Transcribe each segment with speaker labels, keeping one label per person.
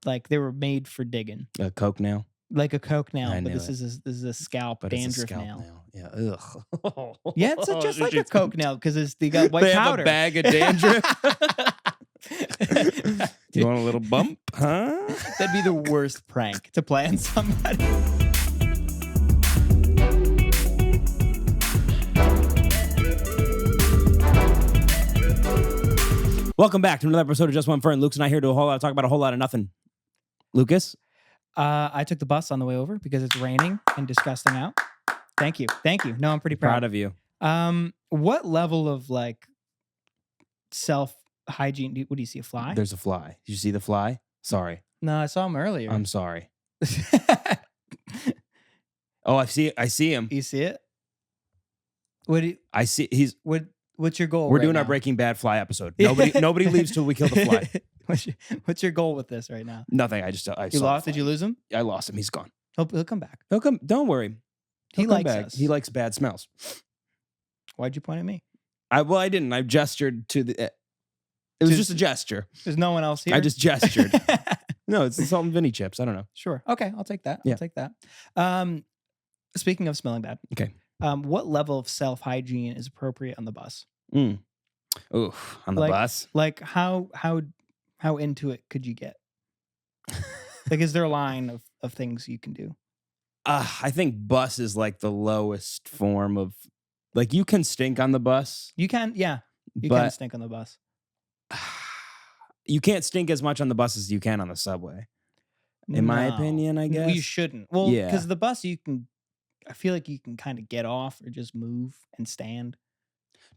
Speaker 1: like they were made for digging.
Speaker 2: A Coke nail?
Speaker 1: Like a Coke nail,
Speaker 2: I
Speaker 1: but
Speaker 2: knew
Speaker 1: this is a scalp
Speaker 2: But it's a
Speaker 1: dandruff
Speaker 2: scalp
Speaker 1: nail.
Speaker 2: Yeah, ugh.
Speaker 1: Yeah, it's just like a Coke nail because they got white
Speaker 2: They
Speaker 1: powder.
Speaker 2: have a bag of dandruff. You want a little bump, huh?
Speaker 1: That'd be the worst prank to play on somebody.
Speaker 2: Welcome back to another episode of JustOneFern. Luke's and I here to talk about a whole lot of nothing. Lucas?
Speaker 1: I took the bus on the way over because it's raining and disgusting out. Thank you. No, I'm pretty proud
Speaker 2: of you.
Speaker 1: What level of like self-hygiene? What do you see? A fly?
Speaker 2: There's a fly. Did you see the fly? Sorry.
Speaker 1: No, I saw him earlier.
Speaker 2: I'm sorry. Oh, I see him.
Speaker 1: You see it? What do you,
Speaker 2: I see.
Speaker 1: What's your goal?
Speaker 2: We're
Speaker 1: right
Speaker 2: doing
Speaker 1: now?
Speaker 2: our Breaking Bad fly episode. Nobody leaves till we kill the fly.
Speaker 1: What's your goal with this right now?
Speaker 2: Nothing. I
Speaker 1: You
Speaker 2: saw
Speaker 1: lost?
Speaker 2: the
Speaker 1: Did you lose him?
Speaker 2: fly. I lost him. He's gone.
Speaker 1: He'll come back.
Speaker 2: He'll come. Don't worry.
Speaker 1: He
Speaker 2: He'll come
Speaker 1: likes
Speaker 2: back.
Speaker 1: us.
Speaker 2: He likes bad smells.
Speaker 1: Why'd you point at me?
Speaker 2: I didn't. I gestured to the. It was just a gesture.
Speaker 1: There's no one else here.
Speaker 2: I just gestured. No, it's the salt and Vinny chips. I don't know.
Speaker 1: Sure. Okay, I'll take that.
Speaker 2: Yeah.
Speaker 1: I'll take that. Speaking of smelling bad.
Speaker 2: Okay.
Speaker 1: What level of self-hygiene is appropriate on the bus?
Speaker 2: Ooh, on the bus?
Speaker 1: Like how into it could you get? Like, is there a line of things you can do?
Speaker 2: I think bus is like the lowest form of, like, you can stink on the bus.
Speaker 1: You can, yeah. You
Speaker 2: But-
Speaker 1: can stink on the bus.
Speaker 2: You can't stink as much on the bus as you can on the subway. In my
Speaker 1: No.
Speaker 2: opinion, I guess.
Speaker 1: You shouldn't. Well,
Speaker 2: Yeah.
Speaker 1: because the bus I feel like you can kind of get off or just move and stand.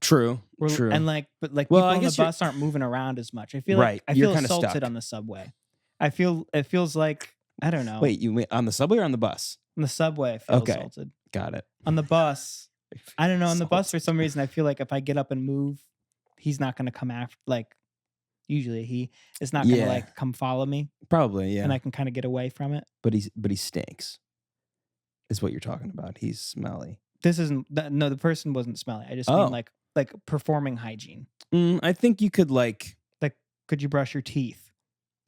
Speaker 2: True. True.
Speaker 1: And but
Speaker 2: Well,
Speaker 1: people
Speaker 2: I
Speaker 1: on the
Speaker 2: guess you're-
Speaker 1: bus aren't moving around as much. I feel
Speaker 2: Right,
Speaker 1: like I
Speaker 2: you're
Speaker 1: feel
Speaker 2: kinda
Speaker 1: assaulted
Speaker 2: stuck.
Speaker 1: on the subway. It feels like, I don't know.
Speaker 2: Wait, you mean on the subway or on the bus?
Speaker 1: On the subway, I feel
Speaker 2: Okay.
Speaker 1: assaulted.
Speaker 2: Got it.
Speaker 1: On the bus, I don't know. On the bus,
Speaker 2: Assaulted.
Speaker 1: for some reason, I feel like if I get up and move, he's not going to come after. Like, usually he is not going to
Speaker 2: Yeah.
Speaker 1: like come follow me,
Speaker 2: Probably, yeah.
Speaker 1: and I can kind of get away from it.
Speaker 2: But he stinks. Is what you're talking about. He's smelly.
Speaker 1: This isn't. No, the person wasn't smelly. I just
Speaker 2: Oh.
Speaker 1: mean like performing hygiene.
Speaker 2: I think you could like.
Speaker 1: Could you brush your teeth?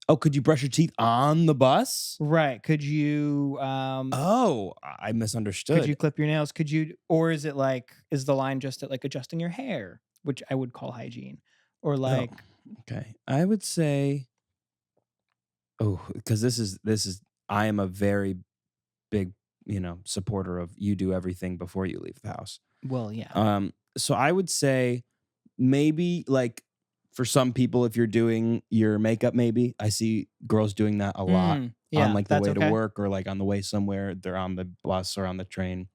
Speaker 2: Oh, could you brush your teeth on the bus?
Speaker 1: Right. Could you?
Speaker 2: Oh, I misunderstood.
Speaker 1: Could you clip your nails? Could you? Or is it like? Is the line just at like adjusting your hair, which I would call hygiene, or like?
Speaker 2: Okay, I would say. Oh, because this is. I am a very big, supporter of you do everything before you leave the house.
Speaker 1: Well, yeah.
Speaker 2: So I would say maybe like for some people, if you're doing your makeup, maybe I see girls doing that a lot
Speaker 1: Yeah,
Speaker 2: on like the
Speaker 1: that's
Speaker 2: way
Speaker 1: okay.
Speaker 2: to work or like on the way somewhere. They're on the bus or on the train,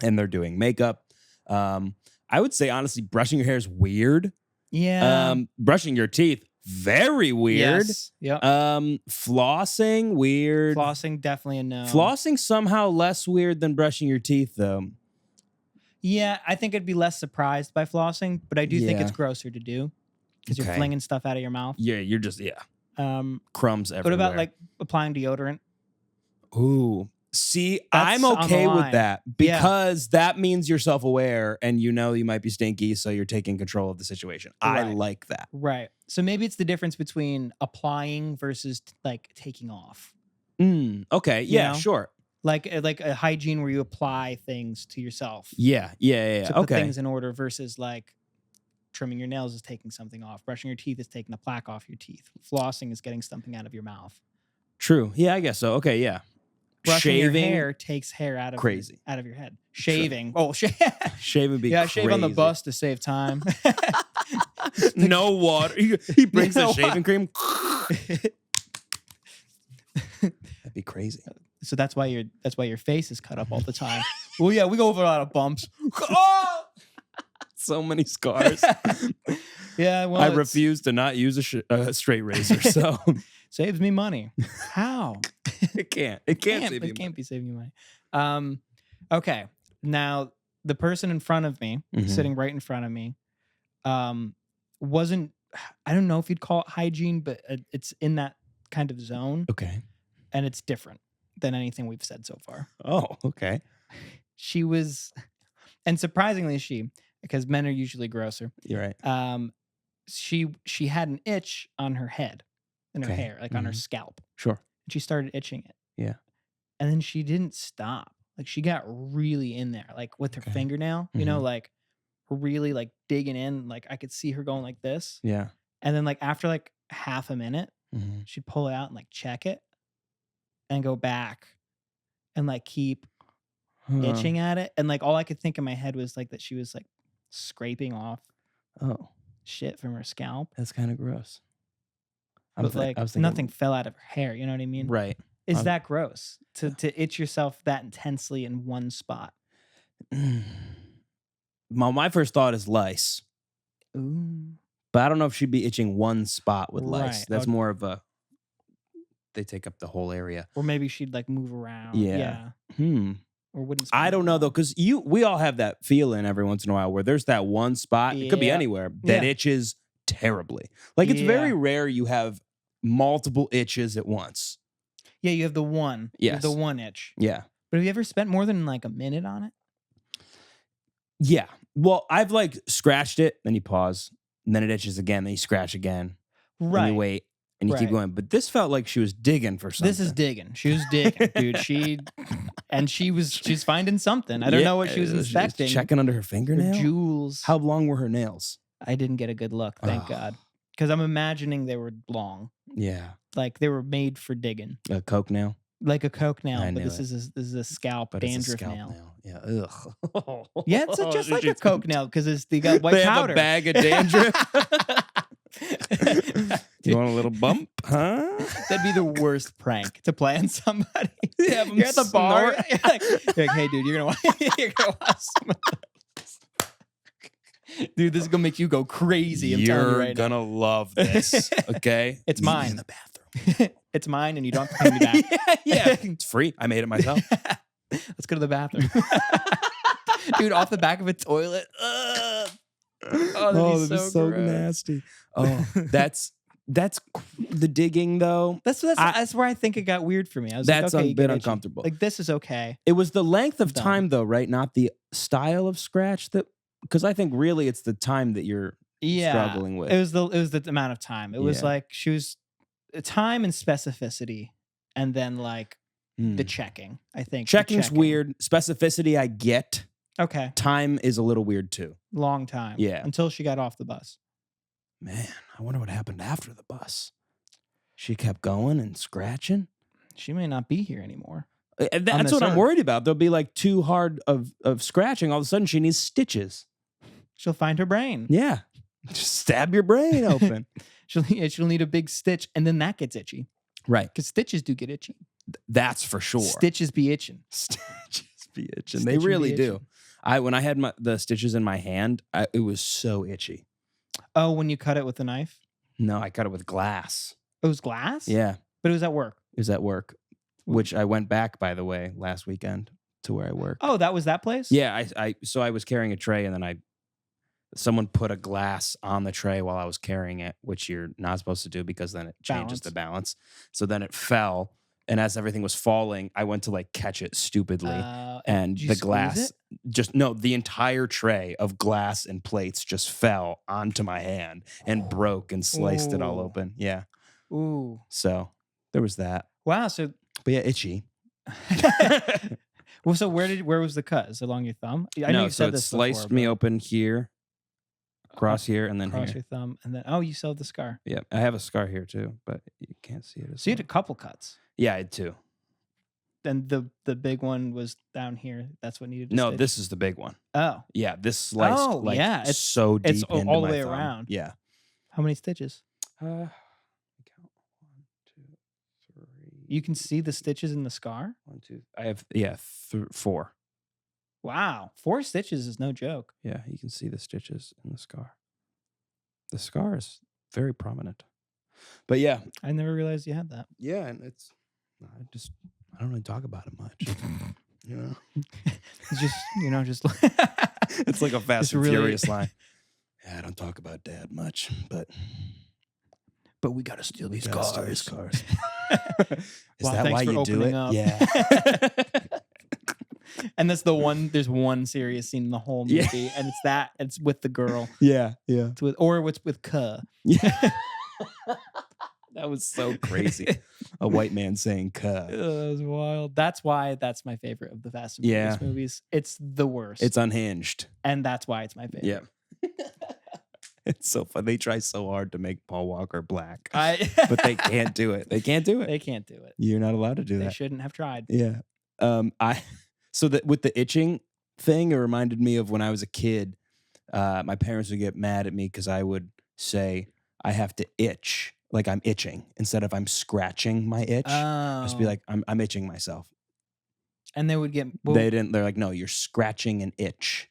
Speaker 2: and they're doing makeup. I would say honestly, brushing your hair is weird.
Speaker 1: Yeah.
Speaker 2: Brushing your teeth, very weird.
Speaker 1: Yes. Yep.
Speaker 2: Flossing, weird.
Speaker 1: Flossing, definitely a no.
Speaker 2: Flossing somehow less weird than brushing your teeth, though.
Speaker 1: Yeah, I think I'd be less surprised by flossing, but I do think
Speaker 2: Yeah.
Speaker 1: it's grosser to do because you're
Speaker 2: Okay.
Speaker 1: flinging stuff out of your mouth.
Speaker 2: Yeah, you're just crumbs everywhere.
Speaker 1: What about like applying deodorant?
Speaker 2: Ooh. See,
Speaker 1: That's
Speaker 2: I'm
Speaker 1: on the
Speaker 2: okay with
Speaker 1: line.
Speaker 2: that
Speaker 1: Yeah.
Speaker 2: because that means you're self-aware and you know you might be stinky, so you're taking control of the situation. I
Speaker 1: Right.
Speaker 2: like that.
Speaker 1: Right. So maybe it's the difference between applying versus like taking off.
Speaker 2: Okay.
Speaker 1: You
Speaker 2: Yeah,
Speaker 1: know?
Speaker 2: sure.
Speaker 1: Like a hygiene where you apply things to yourself
Speaker 2: Yeah.
Speaker 1: to put
Speaker 2: Okay.
Speaker 1: things in order versus like trimming your nails is taking something off. Brushing your teeth is taking a plaque off your teeth. Flossing is getting something out of your mouth.
Speaker 2: True. Yeah, I guess so. Okay, yeah.
Speaker 1: Brushing
Speaker 2: Shaving,
Speaker 1: your hair takes hair out of
Speaker 2: Crazy.
Speaker 1: out of your head. Shaving. Oh,
Speaker 2: shaving would be
Speaker 1: yeah, shave on the
Speaker 2: crazy.
Speaker 1: bus to save time.
Speaker 2: No water. He brings
Speaker 1: No
Speaker 2: the shaving cream. That'd be crazy.
Speaker 1: So that's why your face is cut up all the time. Well, yeah, we go over a lot of bumps. Oh!
Speaker 2: So many scars.
Speaker 1: Yeah, well,
Speaker 2: I
Speaker 1: it's-
Speaker 2: refuse to not use a straight razor, so
Speaker 1: saves me money. How?
Speaker 2: it can't. It can't save you
Speaker 1: It can't be saving you money. Okay. Now the person in front of me,
Speaker 2: Mhm.
Speaker 1: sitting right in front of me, wasn't. I don't know if you'd call it hygiene, but it's in that kind of zone,
Speaker 2: Okay.
Speaker 1: and it's different than anything we've said so far.
Speaker 2: Oh, okay.
Speaker 1: She was, and surprisingly, because men are usually grosser.
Speaker 2: You're right.
Speaker 1: She had an itch on her head. in her
Speaker 2: Okay.
Speaker 1: hair, like on her scalp.
Speaker 2: Sure.
Speaker 1: And she started itching it.
Speaker 2: Yeah.
Speaker 1: And then she didn't stop. Like she got really in there, like with her
Speaker 2: Okay.
Speaker 1: fingernail, you know, like really like digging in. Like I could see her going like this.
Speaker 2: Yeah.
Speaker 1: And then like after like half a minute, she'd pull it out and like check it and go back and like keep itching at it. And like all I could think in my head was like that she was like scraping off shit from her scalp.
Speaker 2: That's kind of gross.
Speaker 1: But like nothing fell out of her hair. You know what I mean?
Speaker 2: Right.
Speaker 1: Is that gross to itch yourself that intensely in one spot?
Speaker 2: My first thought is lice.
Speaker 1: Ooh.
Speaker 2: But I don't know if she'd be itching one spot with lice.
Speaker 1: Right.
Speaker 2: That's more of a, they take up the whole area.
Speaker 1: Or maybe she'd like move around.
Speaker 2: Yeah.
Speaker 1: Or wouldn't.
Speaker 2: I don't know though, because we all have that feeling every once in a while where there's that one spot, it could be anywhere, that itches terribly. Like it's very rare you have multiple itches at once.
Speaker 1: Yeah, you have the one.
Speaker 2: Yes.
Speaker 1: You have the one itch.
Speaker 2: Yeah.
Speaker 1: But have you ever spent more than like a minute on it?
Speaker 2: Yeah. Well, I've like scratched it, then you pause, and then it itches again, then you scratch again.
Speaker 1: Right.
Speaker 2: And you wait, and you keep going. But this felt like she was digging for something.
Speaker 1: This is digging. She was digging, dude. She's finding something. I don't know what she was inspecting.
Speaker 2: Checking under her fingernail?
Speaker 1: Her jewels.
Speaker 2: How long were her nails?
Speaker 1: I didn't get a good look, thank God. Because I'm imagining they were long.
Speaker 2: Yeah.
Speaker 1: Like they were made for digging.
Speaker 2: A coke nail?
Speaker 1: Like a coke nail, but
Speaker 2: this
Speaker 1: is a scalp dandruff nail.
Speaker 2: Yeah. Ugh.
Speaker 1: Yeah, it's just like a coke nail because they got white
Speaker 2: they
Speaker 1: powder.
Speaker 2: Have a bag of dandruff. You want a little bump, huh?
Speaker 1: That'd be the worst prank to play on somebody.
Speaker 2: Yeah,
Speaker 1: you're at the bar. You're like, hey, dude, you're gonna watch some of this. Dude, this is gonna make you go crazy. I'm telling you right now.
Speaker 2: You're gonna love this. Okay,
Speaker 1: it's
Speaker 2: Meet me
Speaker 1: mine
Speaker 2: in the bathroom.
Speaker 1: It's mine, and you don't have to pay me back.
Speaker 2: yeah, it's free. I made it myself.
Speaker 1: Let's go to the bathroom, dude. Off the back of a toilet. Oh, that'd be so
Speaker 2: nasty. Oh, that's the digging though.
Speaker 1: That's where I think it got weird for me. I was
Speaker 2: that's
Speaker 1: like, okay,
Speaker 2: a bit uncomfortable.
Speaker 1: Like this is okay.
Speaker 2: It was the length of time though, right? Not the style of scratch that, because I think really it's the time that you're struggling with.
Speaker 1: It was the amount of time. It was like she was time and specificity, and then like the checking. I think
Speaker 2: checking's weird. Specificity, I get.
Speaker 1: Okay.
Speaker 2: Time is a little weird too.
Speaker 1: Long time.
Speaker 2: Yeah.
Speaker 1: Until she got off the bus.
Speaker 2: Man, I wonder what happened after the bus. She kept going and scratching.
Speaker 1: She may not be here anymore.
Speaker 2: That's what I'm worried about. There'll be like too hard of scratching. All of a sudden, she needs stitches.
Speaker 1: She'll find her brain.
Speaker 2: Yeah. Just stab your brain open.
Speaker 1: She'll need a big stitch, and then that gets itchy.
Speaker 2: Right.
Speaker 1: Because stitches do get itchy.
Speaker 2: That's for sure.
Speaker 1: Stitches be itching.
Speaker 2: Stitches be itching. They really do. When I had the stitches in my hand, it was so itchy.
Speaker 1: Oh, when you cut it with a knife?
Speaker 2: No, I cut it with glass.
Speaker 1: It was glass?
Speaker 2: Yeah.
Speaker 1: But it was at work.
Speaker 2: It was at work, which I went back, by the way, last weekend to where I work.
Speaker 1: Oh, that was that place?
Speaker 2: Yeah. So I was carrying a tray, and then someone put a glass on the tray while I was carrying it, which you're not supposed to do because then it changes the balance. So then it fell. And as everything was falling, I went to like catch it stupidly. And the glass the entire tray of glass and plates just fell onto my hand and broke and sliced it all open. Yeah.
Speaker 1: Ooh.
Speaker 2: So there was that.
Speaker 1: Wow. So,
Speaker 2: but yeah, itchy.
Speaker 1: Well, so where was the cut? Is it along your thumb? I know you said this
Speaker 2: sliced
Speaker 1: before,
Speaker 2: me open here, across here, and then
Speaker 1: across
Speaker 2: here.
Speaker 1: Your thumb, and then you still have the scar.
Speaker 2: Yeah, I have a scar here too, but you can't see it.
Speaker 1: So you had a couple cuts.
Speaker 2: Yeah, I had two.
Speaker 1: Then the big one was down here. That's what needed.
Speaker 2: No, this is the big one.
Speaker 1: Oh,
Speaker 2: yeah, this sliced
Speaker 1: it's
Speaker 2: so deep.
Speaker 1: It's
Speaker 2: into
Speaker 1: all the
Speaker 2: my
Speaker 1: way
Speaker 2: thumb.
Speaker 1: around.
Speaker 2: Yeah.
Speaker 1: How many stitches?
Speaker 2: Count 1, 2, 3.
Speaker 1: You can see the stitches in the scar.
Speaker 2: 1, 2. I have 4.
Speaker 1: Wow, 4 stitches is no joke.
Speaker 2: Yeah, you can see the stitches in the scar. The scar is very prominent. But yeah,
Speaker 1: I never realized you had that.
Speaker 2: Yeah, and I don't really talk about it much. You know,
Speaker 1: it's just
Speaker 2: it's like a Fast and
Speaker 1: really
Speaker 2: Furious line. Yeah, I don't talk about Dad much, but
Speaker 1: we got to steal these cars. Is
Speaker 2: that why you do it?
Speaker 1: Up.
Speaker 2: Yeah.
Speaker 1: And that's there's one serious scene in the whole movie, and it's with the girl.
Speaker 2: Yeah.
Speaker 1: It's with Kuh.
Speaker 2: Yeah. That was so crazy. A white man saying "cuh."
Speaker 1: That was wild. That's why that's my favorite of the Fast and Furious movies. It's the worst.
Speaker 2: It's unhinged.
Speaker 1: And that's why it's my favorite.
Speaker 2: Yeah. It's so fun. They try so hard to make Paul Walker black,
Speaker 1: but
Speaker 2: they can't do it. They can't do it.
Speaker 1: They can't do it.
Speaker 2: You're not allowed to do that.
Speaker 1: They shouldn't have tried.
Speaker 2: Yeah. So that with the itching thing, it reminded me of when I was a kid. My parents would get mad at me because I would say I have to itch, like I'm itching, instead of I'm scratching my itch. I'd just be like, I'm itching myself.
Speaker 1: And they would get...
Speaker 2: They're like, no, you're scratching an itch.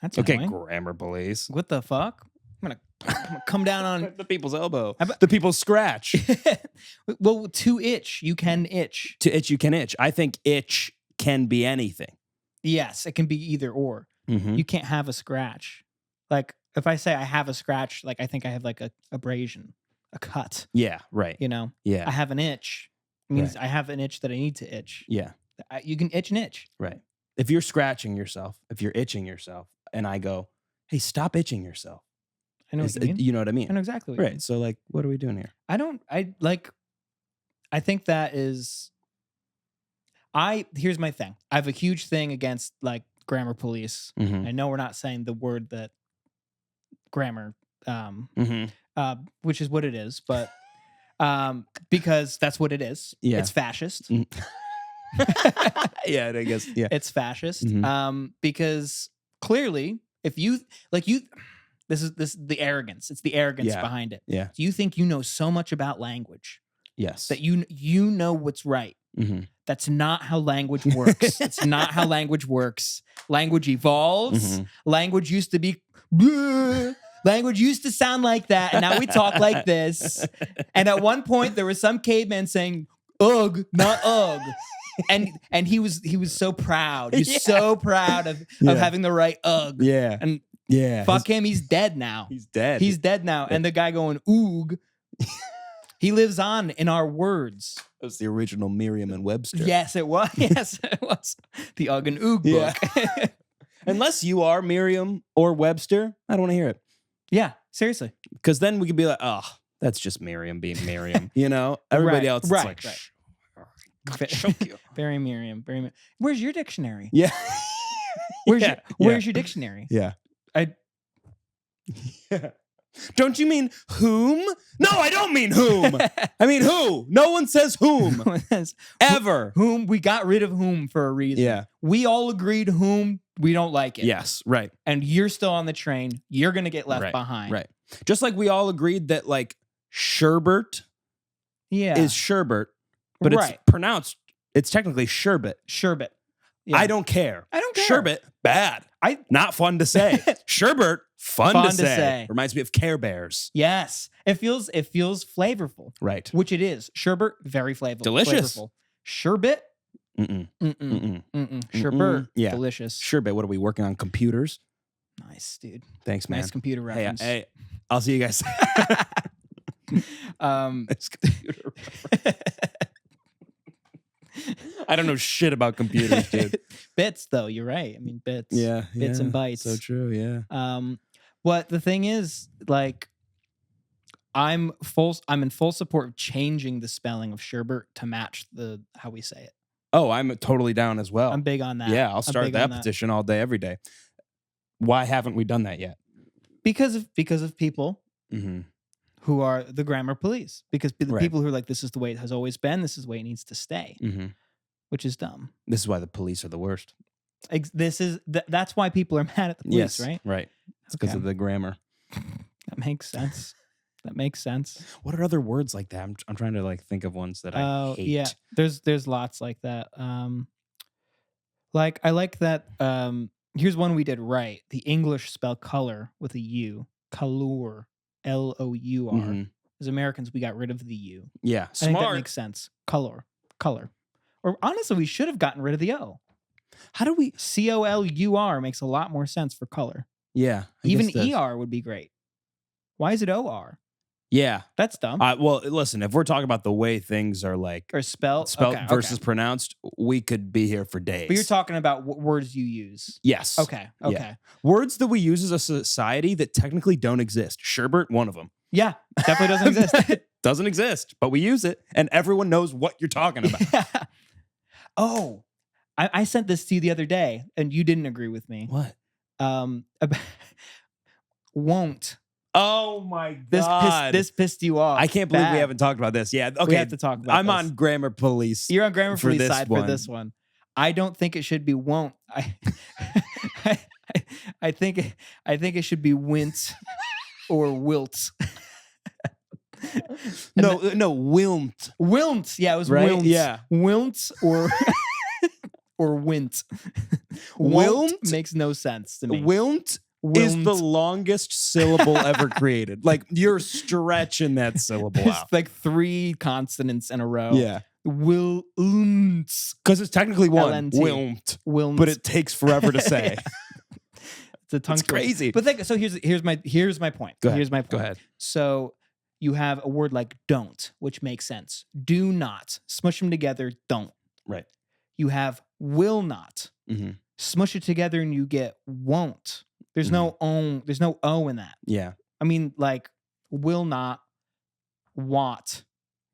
Speaker 1: That's
Speaker 2: okay,
Speaker 1: annoying.
Speaker 2: grammar police.
Speaker 1: What the fuck? I'm gonna come down on
Speaker 2: the people's elbow. The people's scratch.
Speaker 1: Well, to itch, you can itch.
Speaker 2: To itch, you can itch. I think itch can be anything.
Speaker 1: Yes, it can be either or.
Speaker 2: Mm-hmm.
Speaker 1: You can't have a scratch. Like if I say I have a scratch, like I think I have like a abrasion, a cut.
Speaker 2: Yeah, right.
Speaker 1: You know.
Speaker 2: Yeah.
Speaker 1: I have an itch. It means I have an itch that I need to itch.
Speaker 2: Yeah.
Speaker 1: You can itch an itch.
Speaker 2: Right. If you're scratching yourself, if you're itching yourself, and I go, hey, stop itching yourself.
Speaker 1: I know what you mean.
Speaker 2: You know what I mean?
Speaker 1: I know exactly what you mean.
Speaker 2: Right. So like, what are we doing here?
Speaker 1: I think that is, here's my thing. I have a huge thing against like grammar police.
Speaker 2: Mm-hmm.
Speaker 1: I know we're not saying the word that grammar, which is what it is, but because that's what it is. Yeah. It's fascist.
Speaker 2: Yeah, I guess. Yeah.
Speaker 1: It's fascist. Because clearly, if this is the arrogance. It's the arrogance behind it.
Speaker 2: Yeah.
Speaker 1: You think you know so much about language.
Speaker 2: Yes.
Speaker 1: That you know what's right. Mm-hmm. That's not how language works. It's not how language works. Language evolves. Mm-hmm. Language used to be bleh. Language used to sound like that, and now we talk like this. And at one point, there was some caveman saying "ugh," not "ugh." And he was so proud. He's so proud of having the right "ugh."
Speaker 2: Yeah.
Speaker 1: And
Speaker 2: yeah.
Speaker 1: fuck him. He's dead now.
Speaker 2: He's dead.
Speaker 1: He's dead now. And the guy going "oog." He lives on in our words.
Speaker 2: That was the original Merriam and Webster.
Speaker 1: Yes, it was. Yes, it was. The Ugg and Oog book.
Speaker 2: Yeah. Unless you are Merriam or Webster, I don't want to hear it.
Speaker 1: Yeah, seriously.
Speaker 2: Because then we could be like, oh, that's just Merriam being Merriam. You know? Everybody else is like,
Speaker 1: choke you. Very Merriam. Where's your dictionary?
Speaker 2: Yeah.
Speaker 1: Where's your dictionary?
Speaker 2: Yeah.
Speaker 1: Yeah.
Speaker 2: Don't you mean whom? No, I don't mean whom. I mean who. No one says whom. Ever.
Speaker 1: Whom. We got rid of whom for a reason.
Speaker 2: Yeah.
Speaker 1: We all agreed whom. We don't like it.
Speaker 2: Yes, right.
Speaker 1: And you're still on the train. You're going to get left behind.
Speaker 2: Right. Just like we all agreed that like sherbet is sherbet, but it's pronounced, it's technically sherbet.
Speaker 1: Sherbet. Yeah.
Speaker 2: I don't care. Sherbet, bad. Not fun to say. Sherbet, fun to say. Reminds me of Care Bears.
Speaker 1: Yes. It feels flavorful.
Speaker 2: Right.
Speaker 1: Which it is. Sherbet, very flavorful.
Speaker 2: Delicious.
Speaker 1: Flavorful. Sherbet. Sherbet.
Speaker 2: Yeah.
Speaker 1: Delicious.
Speaker 2: Sherbet. What are we working on? Computers?
Speaker 1: Nice, dude.
Speaker 2: Thanks, man.
Speaker 1: Nice computer reference.
Speaker 2: Hey, I'll see you guys. Nice computer reference. I don't know shit about computers, dude.
Speaker 1: Bits, though. You're right. I mean, bits.
Speaker 2: Yeah.
Speaker 1: Bits and bytes.
Speaker 2: So true. Yeah.
Speaker 1: What the thing is, like, I'm in full support of changing the spelling of sherbet to match how we say it.
Speaker 2: Oh, I'm totally down as well.
Speaker 1: I'm big on that.
Speaker 2: Yeah, I'll start that petition all day, every day. Why haven't we done that yet?
Speaker 1: Because of people who are the grammar police. Because the people who are like, this is the way it has always been. This is the way it needs to stay. Which is dumb.
Speaker 2: This is why the police are the worst.
Speaker 1: That's why people are mad at the police, right?
Speaker 2: Right. It's because of the grammar.
Speaker 1: That makes sense.
Speaker 2: What are other words like that? I'm trying to like think of ones that I hate.
Speaker 1: Yeah, there's lots like that. Like I like that. Here's one we did right. The English spell color with a U. Colour. Lour. As Americans, we got rid of the U.
Speaker 2: Yeah,
Speaker 1: I think that makes sense. Color. Or honestly, we should have gotten rid of the O.
Speaker 2: How do we?
Speaker 1: COLUR makes a lot more sense for color.
Speaker 2: Yeah.
Speaker 1: Even ER would be great. Why is it OR?
Speaker 2: Yeah.
Speaker 1: That's dumb.
Speaker 2: Well, listen, if we're talking about the way things are like
Speaker 1: or spelled
Speaker 2: versus pronounced, we could be here for days.
Speaker 1: But you're talking about words you use.
Speaker 2: Yes.
Speaker 1: Okay.
Speaker 2: Yeah. Words that we use as a society that technically don't exist. Sherbet, one of them.
Speaker 1: Yeah, definitely doesn't exist.
Speaker 2: Doesn't exist, but we use it, and everyone knows what you're talking about.
Speaker 1: Oh, I sent this to you the other day, and you didn't agree with me.
Speaker 2: What?
Speaker 1: Won't.
Speaker 2: Oh my God.
Speaker 1: This pissed you off.
Speaker 2: I can't believe we haven't talked about this. Yeah. Okay.
Speaker 1: We have to talk about
Speaker 2: I'm on grammar police.
Speaker 1: You're on grammar police side
Speaker 2: one.
Speaker 1: for this one. I don't think it should be won't. I think it should be wint or wilt.
Speaker 2: No, wilt.
Speaker 1: Wilt. Yeah, it was
Speaker 2: right?
Speaker 1: wilt.
Speaker 2: Yeah.
Speaker 1: Wilt or wint.
Speaker 2: Wilt
Speaker 1: makes no sense to me.
Speaker 2: Wilt is the longest syllable ever created. Like, you're stretching that syllable out.
Speaker 1: It's like 3 consonants in a row.
Speaker 2: Yeah.
Speaker 1: Wilnt.
Speaker 2: Because it's technically one.
Speaker 1: LNT.
Speaker 2: Wilt. But it takes forever to say.
Speaker 1: It's a tongue
Speaker 2: It's crazy.
Speaker 1: But so here's my point.
Speaker 2: Go ahead.
Speaker 1: Here's my point.
Speaker 2: Go ahead.
Speaker 1: So you have a word like don't, which makes sense. Do not. Smush them together, don't.
Speaker 2: Right.
Speaker 1: You have will not.
Speaker 2: Mm-hmm.
Speaker 1: Smush it together and you get won't. There's no O. There's no O in that.
Speaker 2: Yeah.
Speaker 1: I mean, like, will not, want,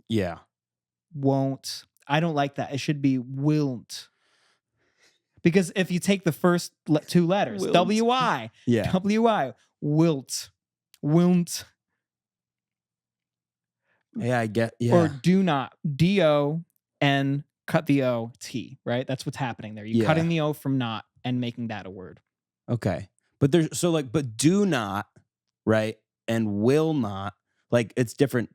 Speaker 2: Yeah.
Speaker 1: won't. I don't like that. It should be willn't. Because if you take the first 2 letters,
Speaker 2: Wilt.
Speaker 1: W-I,
Speaker 2: Yeah.
Speaker 1: W-I, wilt, won't,
Speaker 2: Yeah, I get. Yeah.
Speaker 1: or do not, D-O, and cut the O-T, right? That's what's happening there. You're cutting the O from not and making that a word.
Speaker 2: Okay. But there's but do not, right? And will not, like, it's different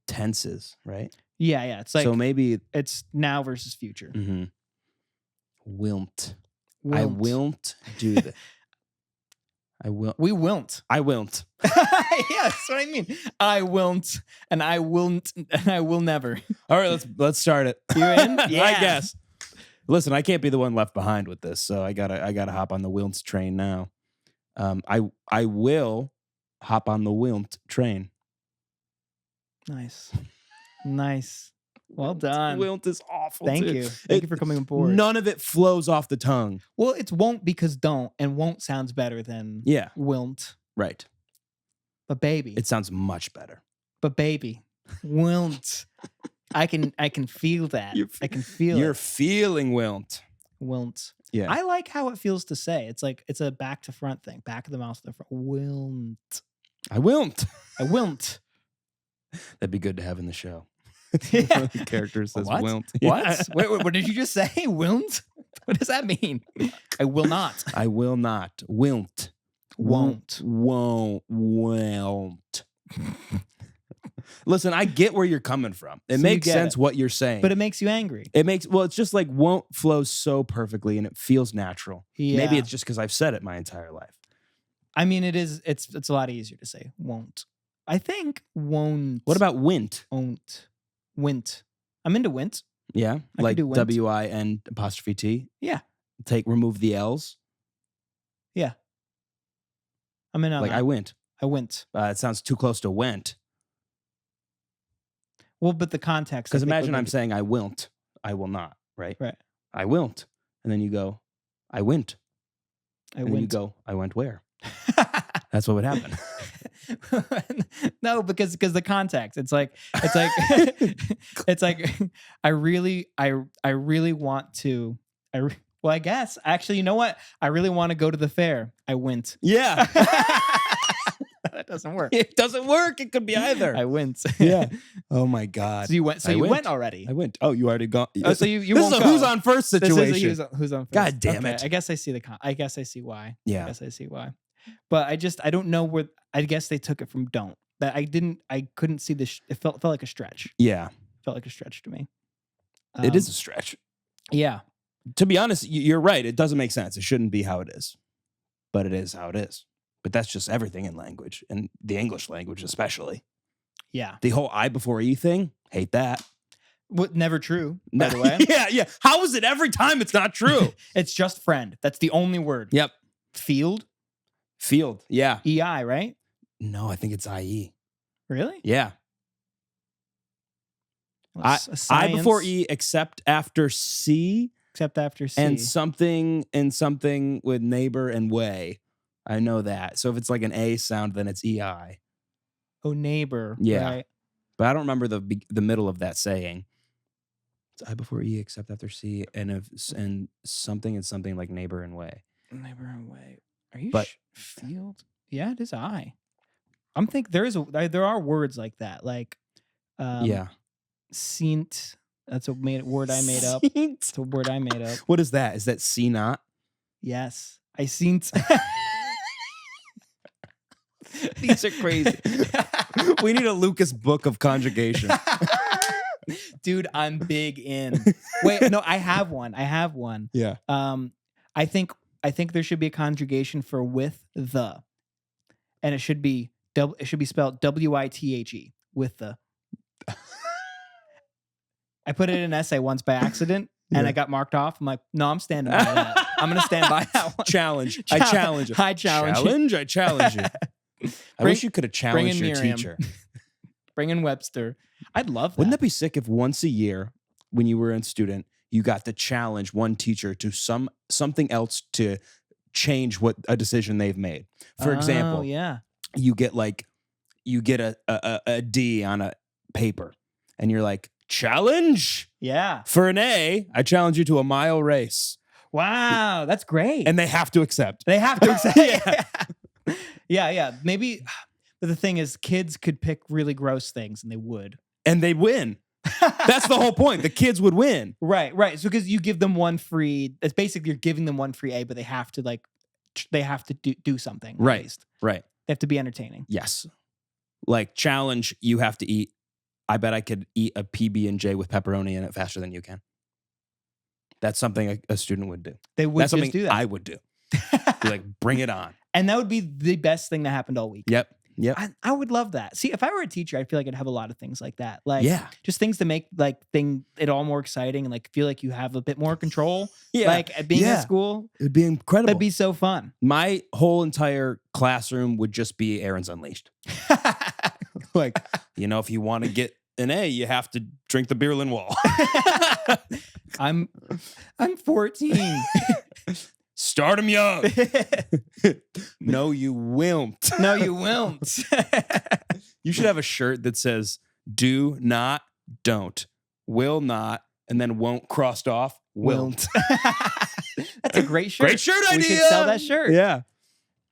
Speaker 2: tenses, right?
Speaker 1: Yeah. It's like,
Speaker 2: so maybe
Speaker 1: it's now versus future.
Speaker 2: Mm-hmm. Wilt. I won't do that. I will.
Speaker 1: We won't.
Speaker 2: I won't.
Speaker 1: Yeah, that's what I mean. I won't, and I won't, and I will never.
Speaker 2: All right, let's start it.
Speaker 1: You in? Yeah.
Speaker 2: I guess. Listen, I can't be the one left behind with this, so I gotta hop on the Wilt train now. I will hop on the Wilt train.
Speaker 1: Nice. Well done.
Speaker 2: Wilt is awful.
Speaker 1: Thank
Speaker 2: dude.
Speaker 1: you. Thank you for coming aboard.
Speaker 2: None of it flows off the tongue.
Speaker 1: Well, it's won't because don't, and won't sounds better than won't.
Speaker 2: Right.
Speaker 1: But baby.
Speaker 2: It sounds much better.
Speaker 1: But baby. Won't. I can feel that. I can feel
Speaker 2: You're
Speaker 1: it.
Speaker 2: feeling Wilt.
Speaker 1: Won't.
Speaker 2: Yeah.
Speaker 1: I like how it feels to say. It's like it's a back to front thing. Back of the mouth to the front. Won't.
Speaker 2: I won't.
Speaker 1: I won't.
Speaker 2: That'd be good to have in the show.
Speaker 1: Yeah.
Speaker 2: One of the characters says
Speaker 1: What?
Speaker 2: won't.
Speaker 1: What? Wait, what did you just say? Won't? What does that mean? I will not.
Speaker 2: I will not. Won't.
Speaker 1: Won't.
Speaker 2: Won't. Listen, I get where you're coming from. It makes sense what you're saying.
Speaker 1: But it makes you angry.
Speaker 2: It's just like won't flows so perfectly and it feels natural.
Speaker 1: Yeah.
Speaker 2: Maybe it's just because I've said it my entire life.
Speaker 1: I mean, it's a lot easier to say won't. I think won't.
Speaker 2: What about wint?
Speaker 1: Won't. Wint. I'm into wint.
Speaker 2: Yeah.
Speaker 1: I
Speaker 2: like
Speaker 1: could do wint.
Speaker 2: W-I-N''T.
Speaker 1: Yeah.
Speaker 2: Remove the L's.
Speaker 1: Yeah. I'm in on
Speaker 2: Like
Speaker 1: that.
Speaker 2: I went.
Speaker 1: I went.
Speaker 2: It sounds too close to went.
Speaker 1: Well, but the context.
Speaker 2: Because imagine I'm saying I won't. I will not. Right?
Speaker 1: Right.
Speaker 2: I won't. And then you go, I went.
Speaker 1: I
Speaker 2: and then you go, I went where? That's what would happen.
Speaker 1: No, because the context. It's like it's like I really want to. Well, I guess actually, you know what? I really want to go to the fair. I went.
Speaker 2: Yeah.
Speaker 1: That doesn't work.
Speaker 2: It doesn't work. It could be either.
Speaker 1: I went.
Speaker 2: Yeah. Oh my God.
Speaker 1: So you went. So you went already.
Speaker 2: I went. Oh, you already gone.
Speaker 1: Oh, so you
Speaker 2: This
Speaker 1: won't
Speaker 2: is a
Speaker 1: go.
Speaker 2: who's on first situation.
Speaker 1: This is a who's on first.
Speaker 2: God damn it.
Speaker 1: I guess I see I guess I see why.
Speaker 2: Yeah.
Speaker 1: I guess I see why. But I don't know where. I guess they took it from don't. But I couldn't see this. It felt like a stretch.
Speaker 2: Yeah.
Speaker 1: Felt like a stretch to me.
Speaker 2: It is a stretch.
Speaker 1: Yeah.
Speaker 2: To be honest, you're right. It doesn't make sense. It shouldn't be how it is. But it is how it is. But that's just everything in language, and the English language especially.
Speaker 1: Yeah.
Speaker 2: The whole I before E thing, hate that.
Speaker 1: What? Never true, by the way.
Speaker 2: Yeah. How is it every time it's not true?
Speaker 1: It's just friend. That's the only word.
Speaker 2: Yep.
Speaker 1: Field?
Speaker 2: Yeah.
Speaker 1: EI, right?
Speaker 2: No, I think it's IE.
Speaker 1: Really?
Speaker 2: Yeah.
Speaker 1: Well,
Speaker 2: I before E except after C.
Speaker 1: Except after C.
Speaker 2: And something with neighbor and way. I know that. So if it's like an A sound, then it's EI.
Speaker 1: Oh, neighbor.
Speaker 2: Yeah.
Speaker 1: Right.
Speaker 2: but I don't remember the middle of that saying. It's I before E, except after C, and something like neighbor and way.
Speaker 1: Neighbor and way. Are you
Speaker 2: But
Speaker 1: field? Yeah, it is I. I'm think there are words like that, like Seent. That's a word I made up. It's a word I made up.
Speaker 2: What is that? Is that C not?
Speaker 1: Yes, I seent.
Speaker 2: These are crazy. We need a Lucas book of conjugation.
Speaker 1: Dude, I'm big in. Wait, no, I have one.
Speaker 2: Yeah.
Speaker 1: I think there should be a conjugation for with the, and it should be spelled WITHE with the. I put it in an essay once by accident, and I got marked off. I'm like, no, I'm standing by that. I'm gonna stand by that one.
Speaker 2: Challenge. I challenge you.
Speaker 1: I challenge
Speaker 2: you. I wish you could have challenged your teacher.
Speaker 1: Bring in Webster. I'd love that.
Speaker 2: Wouldn't that be sick if once a year, when you were a student, you got to challenge one teacher to something else to change what a decision they've made? For example, you get a D on a paper, and you're like, challenge?
Speaker 1: Yeah.
Speaker 2: For an A, I challenge you to a mile race.
Speaker 1: Wow, that's great.
Speaker 2: And they have to accept.
Speaker 1: Yeah. Maybe, but the thing is, kids could pick really gross things, and they would.
Speaker 2: And they'd win. That's the whole point. The kids would win.
Speaker 1: Right. So because you give them one free, it's basically you're giving them one free A, but they have to do something.
Speaker 2: Right.
Speaker 1: At least.
Speaker 2: Right.
Speaker 1: They have to be entertaining.
Speaker 2: Yes. Like challenge, you have to eat. I bet I could eat a PB&J with pepperoni in it faster than you can. That's something a student would do.
Speaker 1: They would
Speaker 2: That's something
Speaker 1: do that.
Speaker 2: I would do. Be like, bring it on.
Speaker 1: And that would be the best thing that happened all week.
Speaker 2: Yep.
Speaker 1: I would love that. See, if I were a teacher, I feel like I'd have a lot of things like that. Like, just things to make it all more exciting and like feel like you have a bit more control. Like at being at school,
Speaker 2: it'd be incredible.
Speaker 1: That'd be so fun.
Speaker 2: My whole entire classroom would just be Aaron's Unleashed. Like, if you want to get an A, you have to drink the Berlin Wall.
Speaker 1: I'm 14.
Speaker 2: Start them young. No, you won't.
Speaker 1: No, you won't.
Speaker 2: You should have a shirt that says, do not, don't, will not, and then won't crossed off, won't.
Speaker 1: That's a great shirt.
Speaker 2: Great shirt idea.
Speaker 1: We should sell that shirt.
Speaker 2: Yeah.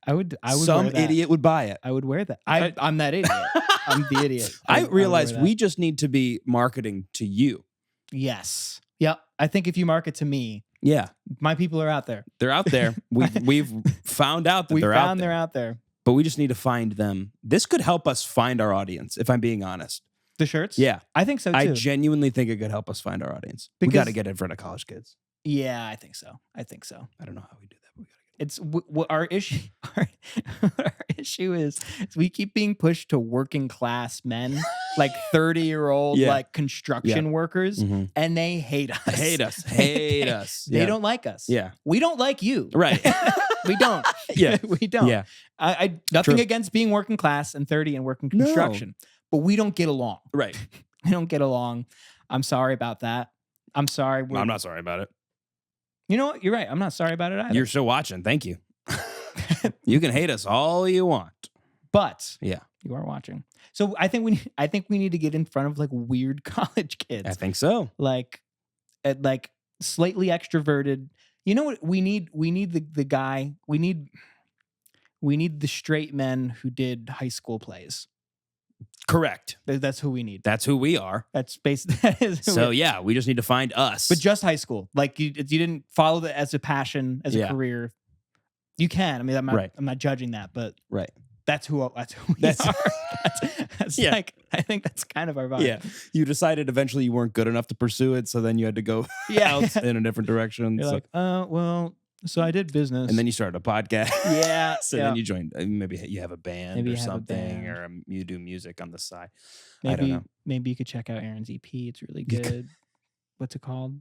Speaker 1: I would
Speaker 2: Some
Speaker 1: wear that.
Speaker 2: idiot would buy it.
Speaker 1: I would wear that. I'm that idiot. I'm the idiot.
Speaker 2: I realized we just need to be marketing to you.
Speaker 1: Yes. Yep. I think if you market to me, my people are out there.
Speaker 2: They're out there. We've found out that they're out there. But we just need to find them. This could help us find our audience, if I'm being honest.
Speaker 1: The shirts?
Speaker 2: Yeah.
Speaker 1: I think so, too.
Speaker 2: I genuinely think it could help us find our audience. We got to get in front of college kids.
Speaker 1: Yeah, I think so. I don't
Speaker 2: know how we do that, but we got to get
Speaker 1: it's our issue. Our issue is we keep being pushed to working class men, like 30-year-old like construction workers, and they hate us.
Speaker 2: Hate us.
Speaker 1: They don't like us.
Speaker 2: Yeah,
Speaker 1: we don't like you.
Speaker 2: Right.
Speaker 1: We don't. We don't.
Speaker 2: Yeah.
Speaker 1: I nothing against being working class and 30 and working construction, but we don't get along.
Speaker 2: Right.
Speaker 1: We don't get along. I'm sorry about that. I'm sorry.
Speaker 2: I'm not sorry about it.
Speaker 1: You know what? You're right. I'm not sorry about it either.
Speaker 2: You're still watching. Thank you. You can hate us all you want.
Speaker 1: But you are watching. So I think we need to get in front of like weird college kids.
Speaker 2: I think so.
Speaker 1: Like slightly extroverted. You know what we need? We need the guy. We need the straight men who did high school plays.
Speaker 2: Correct.
Speaker 1: That's who we need.
Speaker 2: That's who we are.
Speaker 1: That is
Speaker 2: so we just need to find us.
Speaker 1: But just high school. Like you didn't follow it as a passion, as a career. You can. I mean, I'm not judging that, but that's who we are. That's like, I think that's kind of our vibe.
Speaker 2: Yeah. You decided eventually you weren't good enough to pursue it, so then you had to go out in a different direction.
Speaker 1: You're like, well, so I did business.
Speaker 2: And then you started a podcast.
Speaker 1: Yeah.
Speaker 2: So then you joined, maybe you have a band or something, or you do music on the side. I don't know.
Speaker 1: Maybe you could check out Aaron's EP. It's really good. What's it called?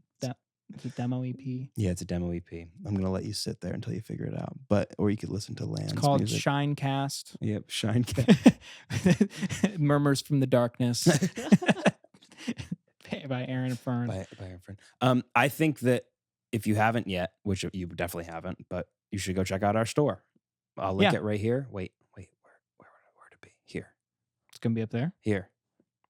Speaker 1: It's a demo EP.
Speaker 2: Yeah, it's a demo EP. I'm going to let you sit there until you figure it out. Or you could listen to Land's
Speaker 1: It's called
Speaker 2: music.
Speaker 1: Shinecast.
Speaker 2: Yep, Shinecast.
Speaker 1: Murmurs from the Darkness. By Aaron and Fern.
Speaker 2: By Aaron and Fern. I think that if you haven't yet, which you definitely haven't, but you should go check out our store. I'll link it right here. Wait, where to be? Here.
Speaker 1: It's going to be up there?
Speaker 2: Here.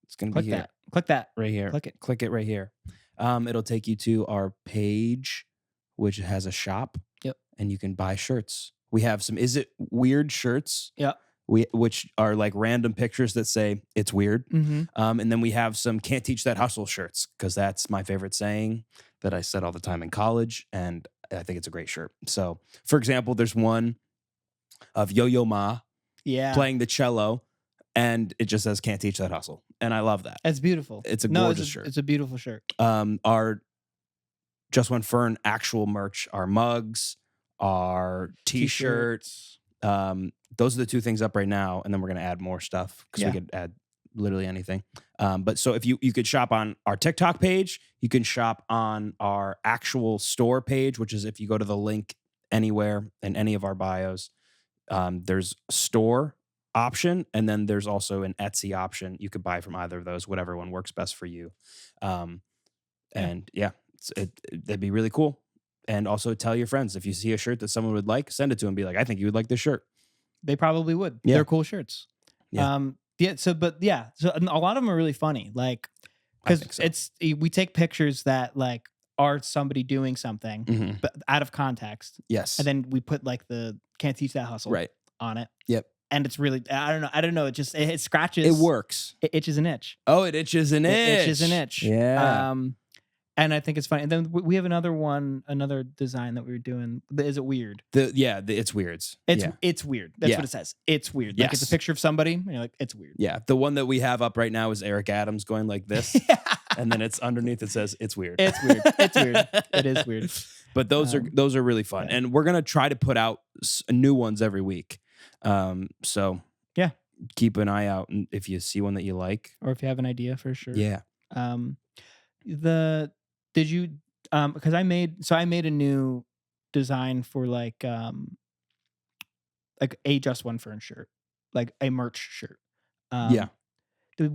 Speaker 2: It's going to be here.
Speaker 1: Click that.
Speaker 2: Right here.
Speaker 1: Click it.
Speaker 2: Click it right here. It'll take you to our page, which has a shop.
Speaker 1: Yep.
Speaker 2: And you can buy shirts. We have some Is It Weird shirts.
Speaker 1: Yep.
Speaker 2: Which are like random pictures that say it's weird.
Speaker 1: Mm-hmm.
Speaker 2: And then we have some Can't Teach That Hustle shirts, because that's my favorite saying that I said all the time in college. And I think it's a great shirt. So, for example, there's one of Yo-Yo Ma playing the cello, and it just says Can't Teach That Hustle. And I love that.
Speaker 1: It's beautiful.
Speaker 2: It's a gorgeous shirt.
Speaker 1: It's a beautiful shirt.
Speaker 2: Our JustOneFern actual merch, our mugs, our t-shirts. Those are the 2 things up right now, and then we're going to add more stuff because we could add literally anything. But so if you could shop on our TikTok page, you can shop on our actual store page, which is if you go to the link anywhere in any of our bios, there's store option, and then there's also an Etsy option. You could buy from either of those, whatever one works best for you. And that'd be really cool. And also tell your friends, if you see a shirt that someone would like, send it to them. Be like, I think you would like this shirt.
Speaker 1: They probably would.
Speaker 2: Yeah.
Speaker 1: They're cool shirts.
Speaker 2: Yeah.
Speaker 1: So a lot of them are really funny. Like, because we take pictures that like are somebody doing something, but out of context.
Speaker 2: Yes.
Speaker 1: And then we put like the Can't Teach That Hustle on it.
Speaker 2: Yep.
Speaker 1: And it's really, I don't know. It just, it scratches.
Speaker 2: It works.
Speaker 1: It itches an itch.
Speaker 2: Oh, it itches an itch.
Speaker 1: It itches an itch.
Speaker 2: Yeah.
Speaker 1: And I think it's funny. And then we have another design that we were doing. Is it weird?
Speaker 2: It's weirds.
Speaker 1: It's weird. That's what it says. It's weird. Like it's a picture of somebody, and you're like, it's weird.
Speaker 2: Yeah. The one that we have up right now is Eric Adams going like this. And then it's underneath, it says, it's weird.
Speaker 1: It's weird. It's weird. It is weird.
Speaker 2: But those are really fun. And we're going to try to put out new ones every week. So
Speaker 1: yeah,
Speaker 2: keep an eye out if you see one that you like.
Speaker 1: Or if you have an idea for sure.
Speaker 2: Yeah.
Speaker 1: Did you because I made a new design for like a JustOneFern shirt, like a merch shirt.
Speaker 2: Yeah.
Speaker 1: Does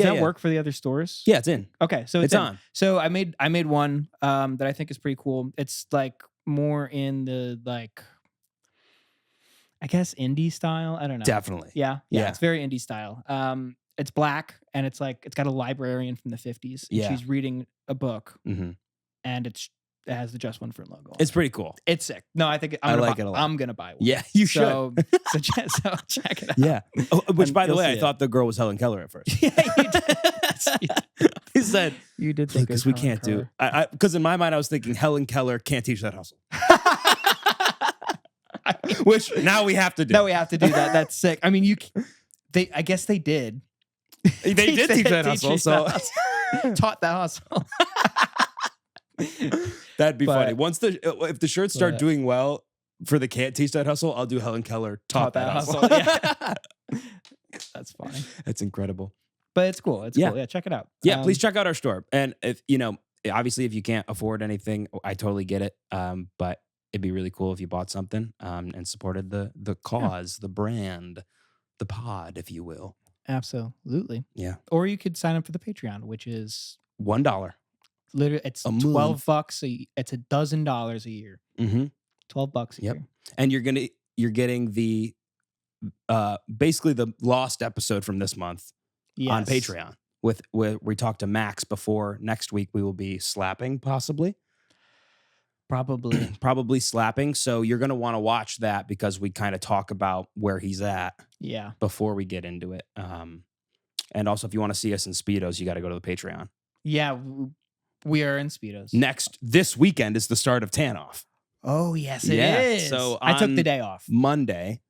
Speaker 1: that work for the other stores?
Speaker 2: Yeah, it's in.
Speaker 1: Okay, so it's
Speaker 2: on.
Speaker 1: So I made one that I think is pretty cool. It's like more in the like, I guess indie style. I don't know.
Speaker 2: Definitely.
Speaker 1: Yeah. It's very indie style. It's black, and it's got a librarian from the 50s. And she's reading a book, and it has the JustOneFern logo.
Speaker 2: It's pretty cool.
Speaker 1: It's sick. No, I think
Speaker 2: I like it a lot.
Speaker 1: I'm gonna buy one.
Speaker 2: Yeah, you should.
Speaker 1: So check it out.
Speaker 2: Yeah. Which, by the way, I thought the girl was Helen Keller at first.
Speaker 1: Yeah, you did.
Speaker 2: He said,
Speaker 1: "You did think
Speaker 2: because we can't do." Because in my mind, I was thinking Helen Keller can't teach that hustle. Which now we have to do.
Speaker 1: Now we have to do that. That's sick. I mean, I guess they did.
Speaker 2: They did teach that hustle. So
Speaker 1: taught that hustle.
Speaker 2: That'd be funny. If the shirts start doing well for the Can't Teach That Hustle, I'll do Helen Keller taught that hustle.
Speaker 1: Yeah. That's funny.
Speaker 2: That's incredible.
Speaker 1: But it's cool. It's cool. Yeah, check it out.
Speaker 2: Yeah, please check out our store. And if obviously if you can't afford anything, I totally get it. But it'd be really cool if you bought something and supported the cause, the brand, the pod, if you will.
Speaker 1: Absolutely.
Speaker 2: Yeah.
Speaker 1: Or you could sign up for the Patreon, which is
Speaker 2: $1.
Speaker 1: Literally, it's $12. It's $12 a year.
Speaker 2: Mm-hmm.
Speaker 1: $12 a year.
Speaker 2: And you're getting the basically the lost episode from this month on Patreon with we talked to Max before. Next week we will be slapping, possibly. Probably slapping. So you're going to want to watch that because we kind of talk about where he's at before we get into it. And also, if you want to see us in Speedos, you got to go to the Patreon.
Speaker 1: Yeah, we are in Speedos.
Speaker 2: This weekend is the start of Tan Off.
Speaker 1: Oh, yes, it is.
Speaker 2: So
Speaker 1: I took the day off.
Speaker 2: Monday.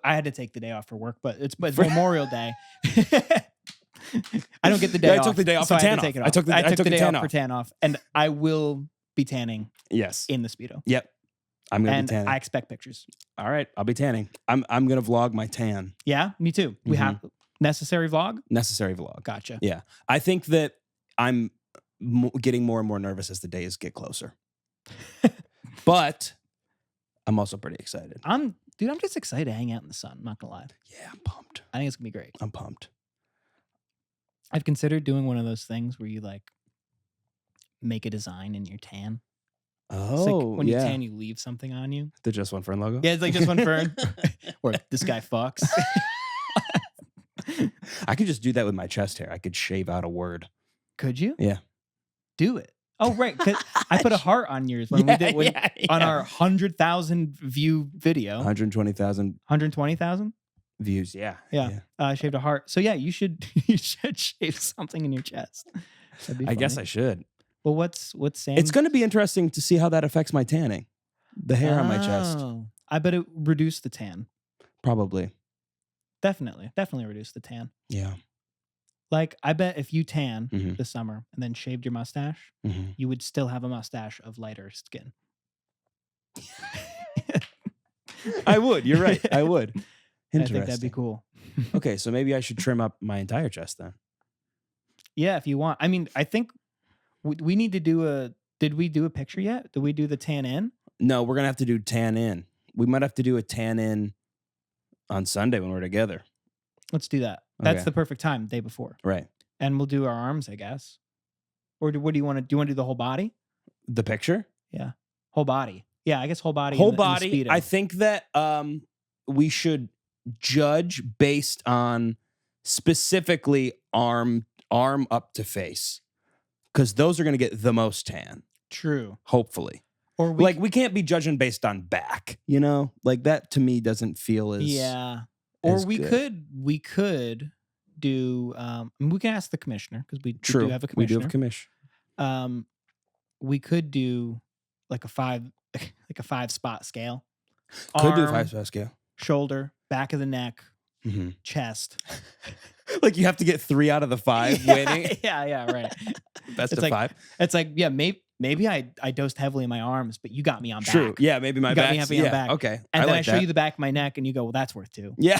Speaker 1: I had to take the day off for work, but it's Memorial Day. I don't get the day off.
Speaker 2: I took the day off for Tan Off. I took the day off
Speaker 1: for Tan Off, and I will be tanning.
Speaker 2: Yes.
Speaker 1: In the Speedo.
Speaker 2: Yep. I'm gonna be tanning.
Speaker 1: I expect pictures.
Speaker 2: All right, I'll be tanning. I'm gonna vlog my tan.
Speaker 1: Yeah, me too. We have necessary vlog.
Speaker 2: Necessary vlog.
Speaker 1: Gotcha.
Speaker 2: Yeah, I think that I'm getting more and more nervous as the days get closer. But I'm also pretty excited.
Speaker 1: I'm just excited to hang out in the sun. I'm not gonna lie.
Speaker 2: Yeah, I'm pumped.
Speaker 1: I think it's gonna be great.
Speaker 2: I'm pumped.
Speaker 1: I've considered doing one of those things where you like make a design in your tan.
Speaker 2: Oh,
Speaker 1: like when you tan, you leave something on you.
Speaker 2: The JustOneFern logo?
Speaker 1: Yeah, it's like JustOneFern. Or this guy fucks.
Speaker 2: I could just do that with my chest hair. I could shave out a word.
Speaker 1: Could you?
Speaker 2: Yeah.
Speaker 1: Do it. Oh, right. 'Cause I put a heart on yours when we did on our 100,000 view video.
Speaker 2: 120,000
Speaker 1: 120,000
Speaker 2: views. Yeah.
Speaker 1: Yeah. I shaved a heart. So yeah, you should shave something in your chest. That'd be
Speaker 2: I
Speaker 1: funny.
Speaker 2: guess I should.
Speaker 1: Well, what's Sam?
Speaker 2: It's going to be interesting to see how that affects my tanning. The hair on my chest.
Speaker 1: I bet it reduced the tan.
Speaker 2: Probably.
Speaker 1: Definitely reduced the tan.
Speaker 2: Yeah.
Speaker 1: Like, I bet if you tan
Speaker 2: Mhm.
Speaker 1: this summer and then shaved your mustache,
Speaker 2: Mhm.
Speaker 1: you would still have a mustache of lighter skin.
Speaker 2: I would. You're right. I would.
Speaker 1: I think that'd be cool.
Speaker 2: Okay, so maybe I should trim up my entire chest then.
Speaker 1: Yeah, if you want. I mean, I think we need to do did we do a picture yet? Did we do the tan in?
Speaker 2: No, we're going to have to do tan in. We might have to do a tan in on Sunday when we're together.
Speaker 1: Let's do that. That's
Speaker 2: Okay.
Speaker 1: the perfect time, the day before.
Speaker 2: Right.
Speaker 1: And we'll do our arms, I guess. Or what do you want to do? You want to do the whole body?
Speaker 2: The picture?
Speaker 1: Yeah. Whole body. Yeah, I guess whole body.
Speaker 2: Whole
Speaker 1: in the
Speaker 2: body.
Speaker 1: Speedo.
Speaker 2: I think that we should judge based on specifically arm up to face. Because those are going to get the most tan.
Speaker 1: True.
Speaker 2: Hopefully.
Speaker 1: Or
Speaker 2: we can't be judging based on back, you know? Like that to me doesn't feel as
Speaker 1: Or
Speaker 2: as
Speaker 1: we
Speaker 2: good.
Speaker 1: could do we can ask the commissioner because we do have a
Speaker 2: We
Speaker 1: commissioner.
Speaker 2: do have a commish.
Speaker 1: We could do like a 5 spot scale.
Speaker 2: Could do a
Speaker 1: Arm,
Speaker 2: 5-spot scale.
Speaker 1: shoulder, back of the neck,
Speaker 2: Mm-hmm.
Speaker 1: chest.
Speaker 2: Like you have to get 3 out of the 5 winning.
Speaker 1: Yeah, right.
Speaker 2: Best
Speaker 1: It's
Speaker 2: of
Speaker 1: like,
Speaker 2: 5.
Speaker 1: It's like, yeah, maybe I dosed heavily in my arms, but you got me on back.
Speaker 2: True. Yeah, maybe my
Speaker 1: You got
Speaker 2: back.
Speaker 1: me heavy on back.
Speaker 2: Okay.
Speaker 1: And then I
Speaker 2: like
Speaker 1: show
Speaker 2: that.
Speaker 1: you the back of my neck and you go, well, that's worth 2.
Speaker 2: Yeah.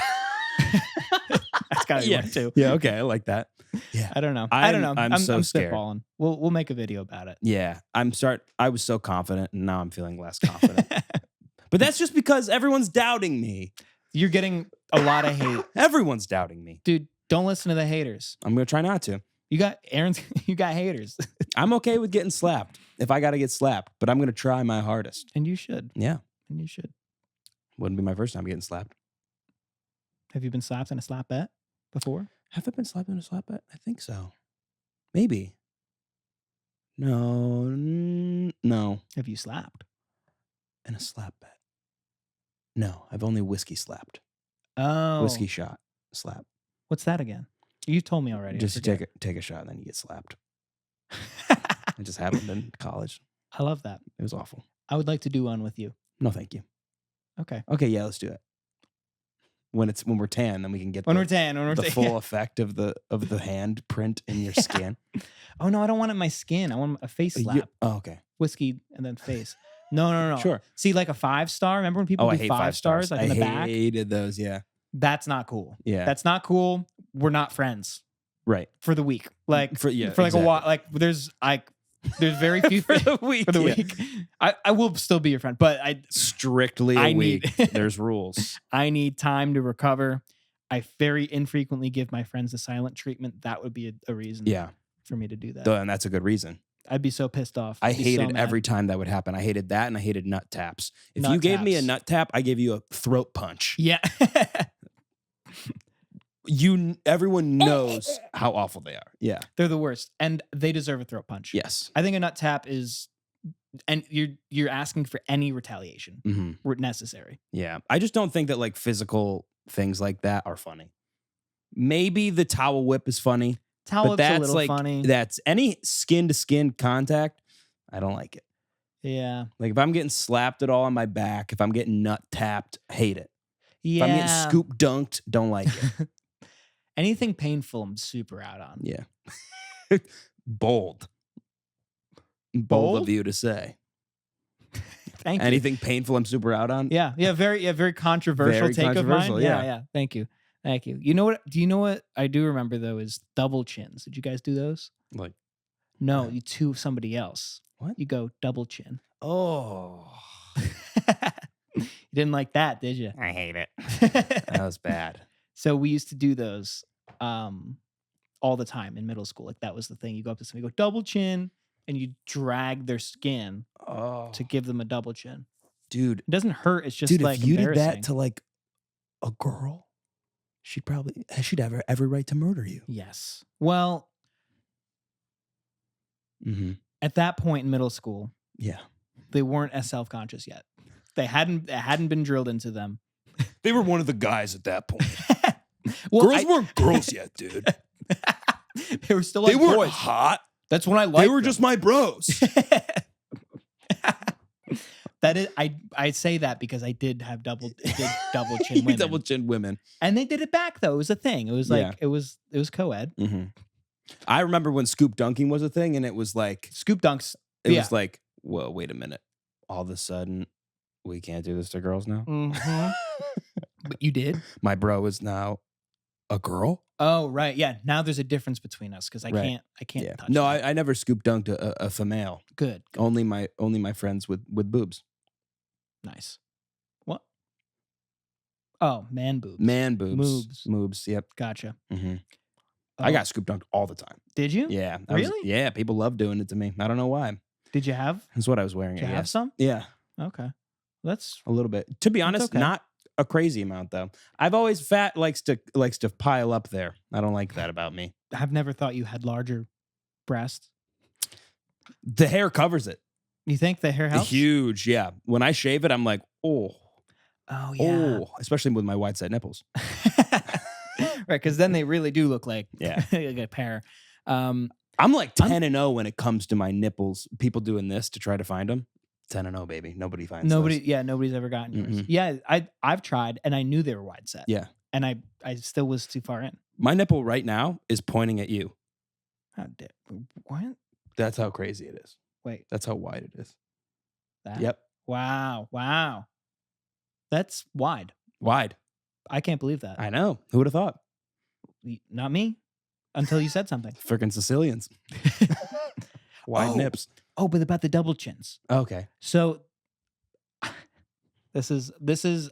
Speaker 1: That's gotta be worth 2.
Speaker 2: Yeah, okay. I like that. Yeah.
Speaker 1: I don't know. I don't know.
Speaker 2: I'm so scared.
Speaker 1: Spitballing. We'll make a video about it.
Speaker 2: Yeah. I was so confident and now I'm feeling less confident. But that's just because everyone's doubting me.
Speaker 1: You're getting a lot of hate.
Speaker 2: Everyone's doubting me.
Speaker 1: Dude, don't listen to the haters.
Speaker 2: I'm going to try not to.
Speaker 1: You got haters.
Speaker 2: I'm okay with getting slapped if I got to get slapped, but I'm going to try my hardest.
Speaker 1: And you should.
Speaker 2: Yeah.
Speaker 1: And you should.
Speaker 2: Wouldn't be my first time getting slapped.
Speaker 1: Have you been slapped in a slap bet before?
Speaker 2: Have I been slapped in a slap bet? I think so. Maybe. No.
Speaker 1: Have you slapped?
Speaker 2: In a slap bet. No, I've only whiskey slapped.
Speaker 1: Oh.
Speaker 2: Whiskey shot slap.
Speaker 1: What's that again? You told me already.
Speaker 2: Just take a shot and then you get slapped. It just happened in college.
Speaker 1: I love that.
Speaker 2: It was awful.
Speaker 1: I would like to do one with you.
Speaker 2: No, thank you.
Speaker 1: Okay.
Speaker 2: Okay, yeah, let's do it. When we're tan, then we can get the full effect of the hand print in your skin.
Speaker 1: Oh no, I don't want it in my skin. I want a face slap.
Speaker 2: Okay.
Speaker 1: Whiskey and then face. No.
Speaker 2: Sure.
Speaker 1: See, like a 5-star. Remember when people
Speaker 2: I
Speaker 1: do
Speaker 2: hate
Speaker 1: 5 stars like in the back?
Speaker 2: I hated those. Yeah.
Speaker 1: That's not cool.
Speaker 2: Yeah.
Speaker 1: That's not cool. We're not friends.
Speaker 2: Right.
Speaker 1: For the week. Like
Speaker 2: for
Speaker 1: like a while. Like there's very few
Speaker 2: for the week.
Speaker 1: For the week. I will still be your friend, but
Speaker 2: strictly a week. There's rules.
Speaker 1: I need time to recover. I very infrequently give my friends the silent treatment. That would be a reason for me to do that.
Speaker 2: And that's a good reason.
Speaker 1: I'd be so pissed off.
Speaker 2: I hated every time that would happen. I hated that and I hated nut taps. If
Speaker 1: Nut
Speaker 2: you gave me a
Speaker 1: taps.
Speaker 2: nut tap, I gave you a throat punch.
Speaker 1: Yeah.
Speaker 2: Everyone knows how awful they are. Yeah.
Speaker 1: They're the worst. And they deserve a throat punch.
Speaker 2: Yes.
Speaker 1: I think a nut tap is, and you're asking for any retaliation necessary.
Speaker 2: Yeah. I just don't think that like physical things like that are funny. Maybe the towel whip is funny.
Speaker 1: Towel whip's a little
Speaker 2: like,
Speaker 1: funny.
Speaker 2: That's any skin to skin contact. I don't like it.
Speaker 1: Yeah.
Speaker 2: Like if I'm getting slapped at all on my back, if I'm getting nut tapped, hate it.
Speaker 1: Yeah.
Speaker 2: If I'm getting scoop dunked, don't like it.
Speaker 1: Anything painful, I'm super out on.
Speaker 2: Yeah. Bold of you to say.
Speaker 1: Thank you.
Speaker 2: Anything painful, I'm super out on.
Speaker 1: Yeah. Very controversial
Speaker 2: Very
Speaker 1: take
Speaker 2: controversial,
Speaker 1: of mine. Yeah. Thank you. You know what? Do you know what I do remember though is double chins. Did you guys do those?
Speaker 2: Like,
Speaker 1: no, you to somebody else.
Speaker 2: What?
Speaker 1: You go double chin.
Speaker 2: Oh.
Speaker 1: You didn't like that, did you?
Speaker 2: I hate it. That was bad.
Speaker 1: So we used to do those all the time in middle school. Like that was the thing. You go up to somebody, you go double chin, and you drag their skin to give them a double chin.
Speaker 2: Dude.
Speaker 1: It doesn't hurt. It's just like
Speaker 2: if you did
Speaker 1: embarrassing.
Speaker 2: that to like a girl, she'd have every right to murder you.
Speaker 1: Yes. Well, at that point in middle school, they weren't as self-conscious yet. It hadn't been drilled into them.
Speaker 2: They were one of the guys at that point.
Speaker 1: Well,
Speaker 2: girls weren't girls yet, dude.
Speaker 1: They were still
Speaker 2: they
Speaker 1: like
Speaker 2: weren't
Speaker 1: boys.
Speaker 2: hot.
Speaker 1: That's when I liked
Speaker 2: They were
Speaker 1: them.
Speaker 2: just my bros.
Speaker 1: That is, I say that because I did have double chin women.
Speaker 2: Double chin women.
Speaker 1: And they did it back though. It was a thing. It was like it was co-ed.
Speaker 2: I remember when scoop dunking was a thing, and it was like
Speaker 1: scoop dunks.
Speaker 2: It was like, whoa, wait a minute. All of a sudden, we can't do this to girls now.
Speaker 1: But you did.
Speaker 2: My bro is now a girl.
Speaker 1: Oh right, yeah. Now there's a difference between us because I can't touch.
Speaker 2: No, I never scoop dunked a female.
Speaker 1: Good.
Speaker 2: Only my friends with boobs.
Speaker 1: Nice. What? Oh, man boobs.
Speaker 2: Man boobs. Moobs. Yep.
Speaker 1: Gotcha.
Speaker 2: I got scoop dunked all the time.
Speaker 1: Did you?
Speaker 2: Yeah.
Speaker 1: Really?
Speaker 2: Yeah. People love doing it to me. I don't know why.
Speaker 1: Did you have?
Speaker 2: That's what I was wearing.
Speaker 1: Did you have some?
Speaker 2: Yeah.
Speaker 1: Okay. That's
Speaker 2: a little bit. To be honest, not a crazy amount though. I've always fat likes to pile up there. I don't like that about me.
Speaker 1: I've never thought you had larger breasts.
Speaker 2: The hair covers it.
Speaker 1: You think the hair helps?
Speaker 2: Huge, yeah. When I shave it, I'm like, oh
Speaker 1: yeah.
Speaker 2: Oh, especially with my wide set nipples.
Speaker 1: Right, because then they really do look like
Speaker 2: like
Speaker 1: a pair.
Speaker 2: I'm like 10-0 when it comes to my nipples. People doing this to try to find them. 10-0, baby. Nobody finds those.
Speaker 1: Yeah, nobody's ever gotten yours. Yeah, I've tried, and I knew they were wide set.
Speaker 2: Yeah,
Speaker 1: and I still was too far in.
Speaker 2: My nipple right now is pointing at you.
Speaker 1: What?
Speaker 2: That's how crazy it is.
Speaker 1: Wait,
Speaker 2: that's how wide it is.
Speaker 1: That?
Speaker 2: Yep.
Speaker 1: Wow. That's wide. I can't believe that.
Speaker 2: I know. Who would have thought?
Speaker 1: Not me. Until you said something.
Speaker 2: Freaking Sicilians. Wide nips.
Speaker 1: Oh, but about the double chins.
Speaker 2: Okay.
Speaker 1: So this is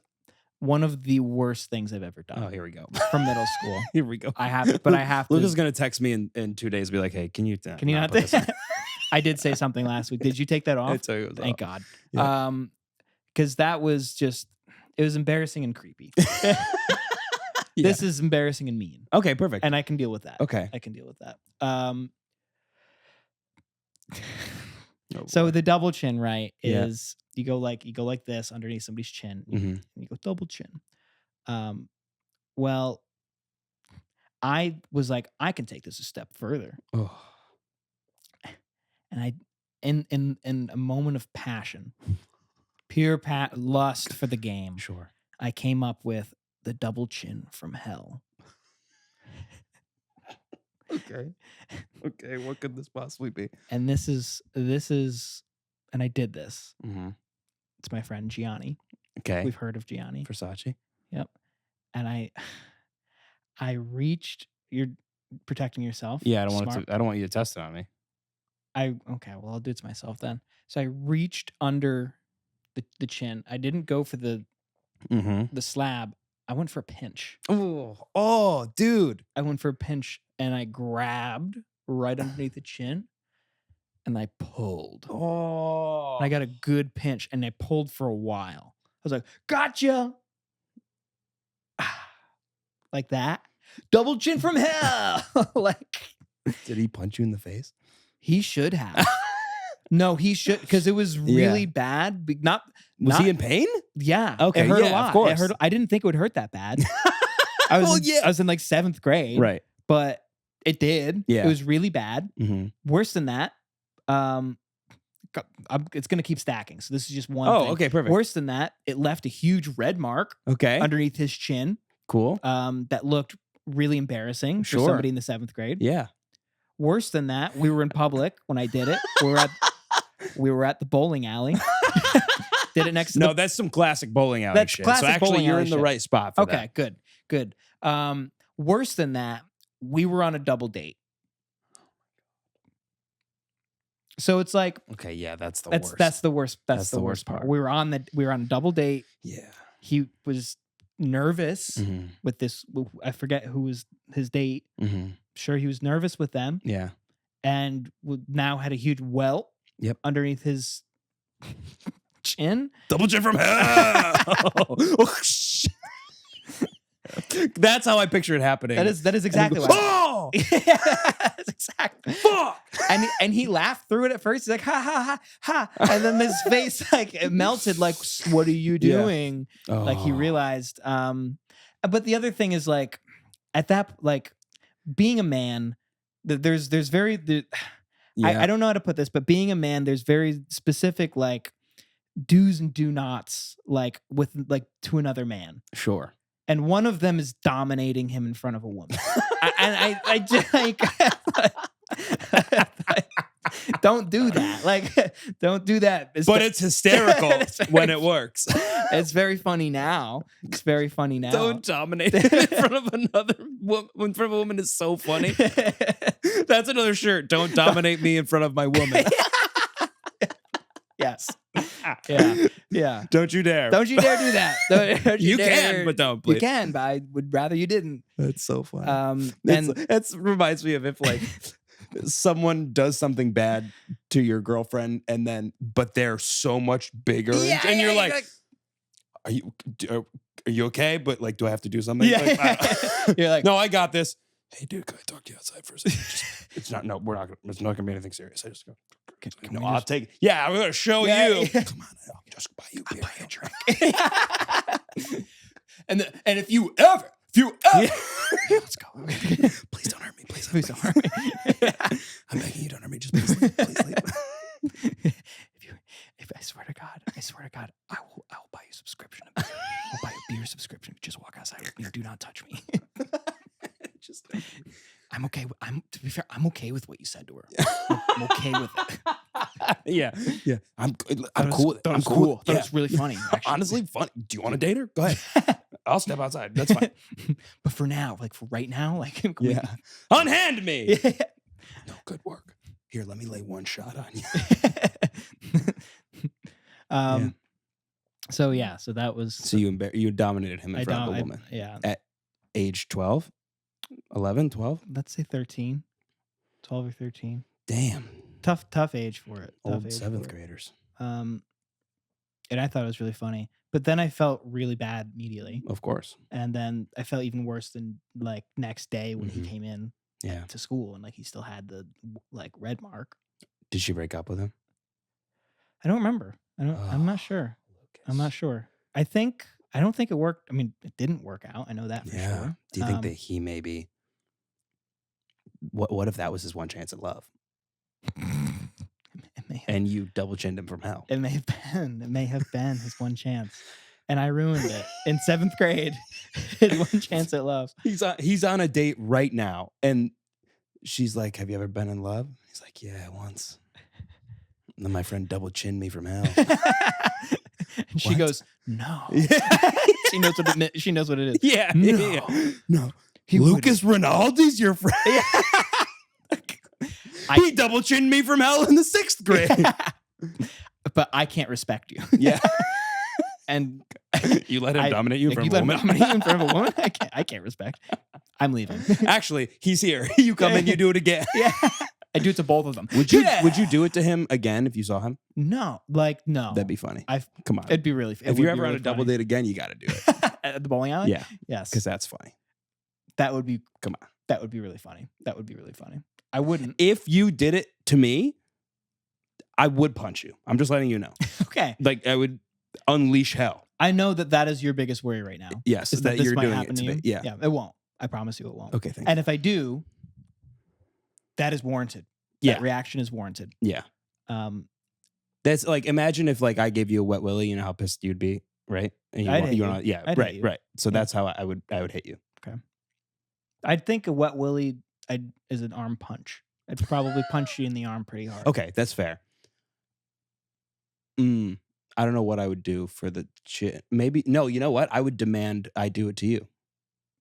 Speaker 1: one of the worst things I've ever done.
Speaker 2: Oh, here we go.
Speaker 1: From middle school.
Speaker 2: Here we go.
Speaker 1: I have to.
Speaker 2: Luca's going to text me in 2 days and be like, hey, can you
Speaker 1: not put this in? I did say something last week. Did you take that off?
Speaker 2: I tell you it was
Speaker 1: Thank
Speaker 2: off.
Speaker 1: God.
Speaker 2: Yeah.
Speaker 1: Because that was just, it was embarrassing and creepy.
Speaker 2: Yeah.
Speaker 1: This is embarrassing and mean.
Speaker 2: Okay, perfect.
Speaker 1: And I can deal with that.
Speaker 2: Okay.
Speaker 1: I can deal with that. So the double chin, right, is you go like this underneath somebody's chin. And you go double chin. Well, I was like, I can take this a step further.
Speaker 2: Oh.
Speaker 1: And I in a moment of passion, pure lust for the game.
Speaker 2: Sure.
Speaker 1: I came up with the double chin from hell.
Speaker 2: Okay. What could this possibly be?
Speaker 1: And this is, and I did this. It's my friend Gianni.
Speaker 2: Okay.
Speaker 1: We've heard of Gianni.
Speaker 2: Versace.
Speaker 1: Yep. And I reached. You're protecting yourself.
Speaker 2: Yeah, I don't want you to test it on me.
Speaker 1: Okay. Well, I'll do it to myself then. So I reached under the chin. I didn't go for the slab. I went for a pinch.
Speaker 2: Oh, dude.
Speaker 1: I went for a pinch and I grabbed right underneath the chin and I pulled.
Speaker 2: Oh.
Speaker 1: And I got a good pinch and I pulled for a while. I was like, gotcha. Like that. Double chin from hell. Like.
Speaker 2: Did he punch you in the face?
Speaker 1: He should have. No, he should, because it was really bad.
Speaker 2: Was he in pain?
Speaker 1: Yeah.
Speaker 2: Okay.
Speaker 1: It hurt a lot.
Speaker 2: Of course.
Speaker 1: I didn't think it would hurt that bad. I was in like 7th grade.
Speaker 2: Right.
Speaker 1: But it did.
Speaker 2: Yeah.
Speaker 1: It was really bad. Worse than that. It's going to keep stacking. So this is just one thing.
Speaker 2: Okay, perfect.
Speaker 1: Worse than that, it left a huge red mark underneath his chin.
Speaker 2: Cool.
Speaker 1: That looked really embarrassing for somebody in the 7th grade.
Speaker 2: Yeah.
Speaker 1: Worse than that, we were in public when I did it. We were at the bowling alley. Did it next to
Speaker 2: that's some classic bowling alley
Speaker 1: that's
Speaker 2: shit.
Speaker 1: Classic
Speaker 2: so actually
Speaker 1: bowling
Speaker 2: you're
Speaker 1: alley
Speaker 2: in the
Speaker 1: shit.
Speaker 2: right spot for that.
Speaker 1: Okay, good. Worse than that, we were on a double date. So it's like,
Speaker 2: okay, yeah, that's the worst.
Speaker 1: That's the worst. That's the worst part. We were on a double date.
Speaker 2: Yeah.
Speaker 1: He was nervous with this. I forget who was his date. Sure, he was nervous with them.
Speaker 2: Yeah.
Speaker 1: And now had a huge welt underneath his chin.
Speaker 2: Double chin from hell. That's how I picture it happening.
Speaker 1: That is exactly
Speaker 2: goes,
Speaker 1: what.
Speaker 2: Oh,
Speaker 1: That's exactly.
Speaker 2: fuck!
Speaker 1: And he laughed through it at first. He's like, ha ha ha ha, and then his face like it melted. Like, what are you doing?
Speaker 2: Oh.
Speaker 1: Like he realized. But the other thing is like, at that like, being a man, there's very. I don't know how to put this, but being a man, there's very specific like do's and do nots like with like to another man.
Speaker 2: Sure.
Speaker 1: And one of them is dominating him in front of a woman. I just like don't do that. Like don't do that.
Speaker 2: But it's hysterical when it works.
Speaker 1: It's very funny now. It's very funny now.
Speaker 2: Don't dominate in front of another woman. In front of a woman is so funny. That's another shirt. Don't dominate me in front of my woman.
Speaker 1: Yes. Yeah. Yeah.
Speaker 2: Don't you dare.
Speaker 1: Don't you dare do that. Don't
Speaker 2: you
Speaker 1: dare.
Speaker 2: can, but don't. Please.
Speaker 1: You can, but I would rather you didn't.
Speaker 2: That's so funny.
Speaker 1: And
Speaker 2: that reminds me of if like someone does something bad to your girlfriend, and then but they're so much bigger, and you're like, are you okay? But like, do I have to do something?
Speaker 1: Yeah.
Speaker 2: Like,
Speaker 1: you're like,
Speaker 2: no, I got this. Hey, dude, can I talk to you outside for a second? It's not gonna be anything serious. I just go. No, I'll take it. Yeah, I'm gonna show you. Come on, I'll just buy you beer. I'll buy you a drink. and if you ever, let's go. Please don't hurt me. Please don't hurt me. I'm begging you, don't hurt me. Just please leave.
Speaker 1: If I swear to God, I will buy you a subscription. I'll buy you a beer subscription. Just walk outside with me. Do not touch me. I'm okay. To be fair, I'm okay with what you said to her. I'm okay with it.
Speaker 2: Yeah. I'm cool with it. I'm cool.
Speaker 1: That was really funny. Actually.
Speaker 2: Honestly, funny. Do you want to date her? Go ahead. I'll step outside. That's fine.
Speaker 1: But for now, like for right now, like
Speaker 2: unhand me. Yeah. No, good work. Here, let me lay one shot on you.
Speaker 1: So that was.
Speaker 2: So you dominated him in front of a woman. At age 12, 11, 12.
Speaker 1: Let's say 13, 12 or 13.
Speaker 2: Damn.
Speaker 1: Tough age for it.
Speaker 2: Old seventh graders.
Speaker 1: And I thought it was really funny, but then I felt really bad immediately.
Speaker 2: Of course.
Speaker 1: And then I felt even worse than like next day when he came in to school and like he still had the like red mark.
Speaker 2: Did she break up with him?
Speaker 1: I don't remember. I'm not sure. Lucas. I'm not sure. I don't think it worked. I mean, it didn't work out. I know that for sure.
Speaker 2: Do you think that he maybe what if that was his one chance at love? And you double chinned him from hell.
Speaker 1: It may have been his one chance. And I ruined it in 7th grade. His one chance at love.
Speaker 2: He's on a date right now. And she's like, have you ever been in love? He's like, yeah, once. And then my friend double chinned me from hell.
Speaker 1: And she goes, no. She knows what it is.
Speaker 2: Yeah. No.
Speaker 1: Lucas
Speaker 2: Rinaldi's your friend. He double chinned me from hell in the 6th grade.
Speaker 1: But I can't respect you.
Speaker 2: Yeah.
Speaker 1: And
Speaker 2: you let him dominate you from a woman?
Speaker 1: Dominate you in front of a woman? I can't respect. I'm leaving.
Speaker 2: Actually, he's here. You come in, you do it again.
Speaker 1: Yeah. I do it to both of them.
Speaker 2: Would you do it to him again if you saw him?
Speaker 1: No. No.
Speaker 2: That'd be funny.
Speaker 1: Come on. It'd be really funny.
Speaker 2: If you're ever on a double date again, you got to do it.
Speaker 1: At the bowling alley?
Speaker 2: Yeah.
Speaker 1: Yes.
Speaker 2: Because that's funny.
Speaker 1: That would be.
Speaker 2: Come on.
Speaker 1: That would be really funny. I wouldn't.
Speaker 2: If you did it to me, I would punch you. I'm just letting you know.
Speaker 1: Okay.
Speaker 2: Like I would unleash hell.
Speaker 1: I know that is your biggest worry right now.
Speaker 2: Yes.
Speaker 1: Is that
Speaker 2: you're
Speaker 1: might
Speaker 2: doing
Speaker 1: happen
Speaker 2: it
Speaker 1: to you?
Speaker 2: Yeah.
Speaker 1: Yeah. It won't. I promise you it won't.
Speaker 2: Okay. Thanks.
Speaker 1: And if I do, that is warranted. That reaction is warranted.
Speaker 2: Yeah. That's like, imagine if like I gave you a wet willy, you know how pissed you'd be, right? And
Speaker 1: I'd hit you.
Speaker 2: Right. So that's how I would hit you.
Speaker 1: Okay. I'd think a wet willy is an arm punch. I'd probably punch you in the arm pretty hard.
Speaker 2: Okay, that's fair. I don't know what I would do for the shit. Maybe no. You know what? I would demand I do it to you.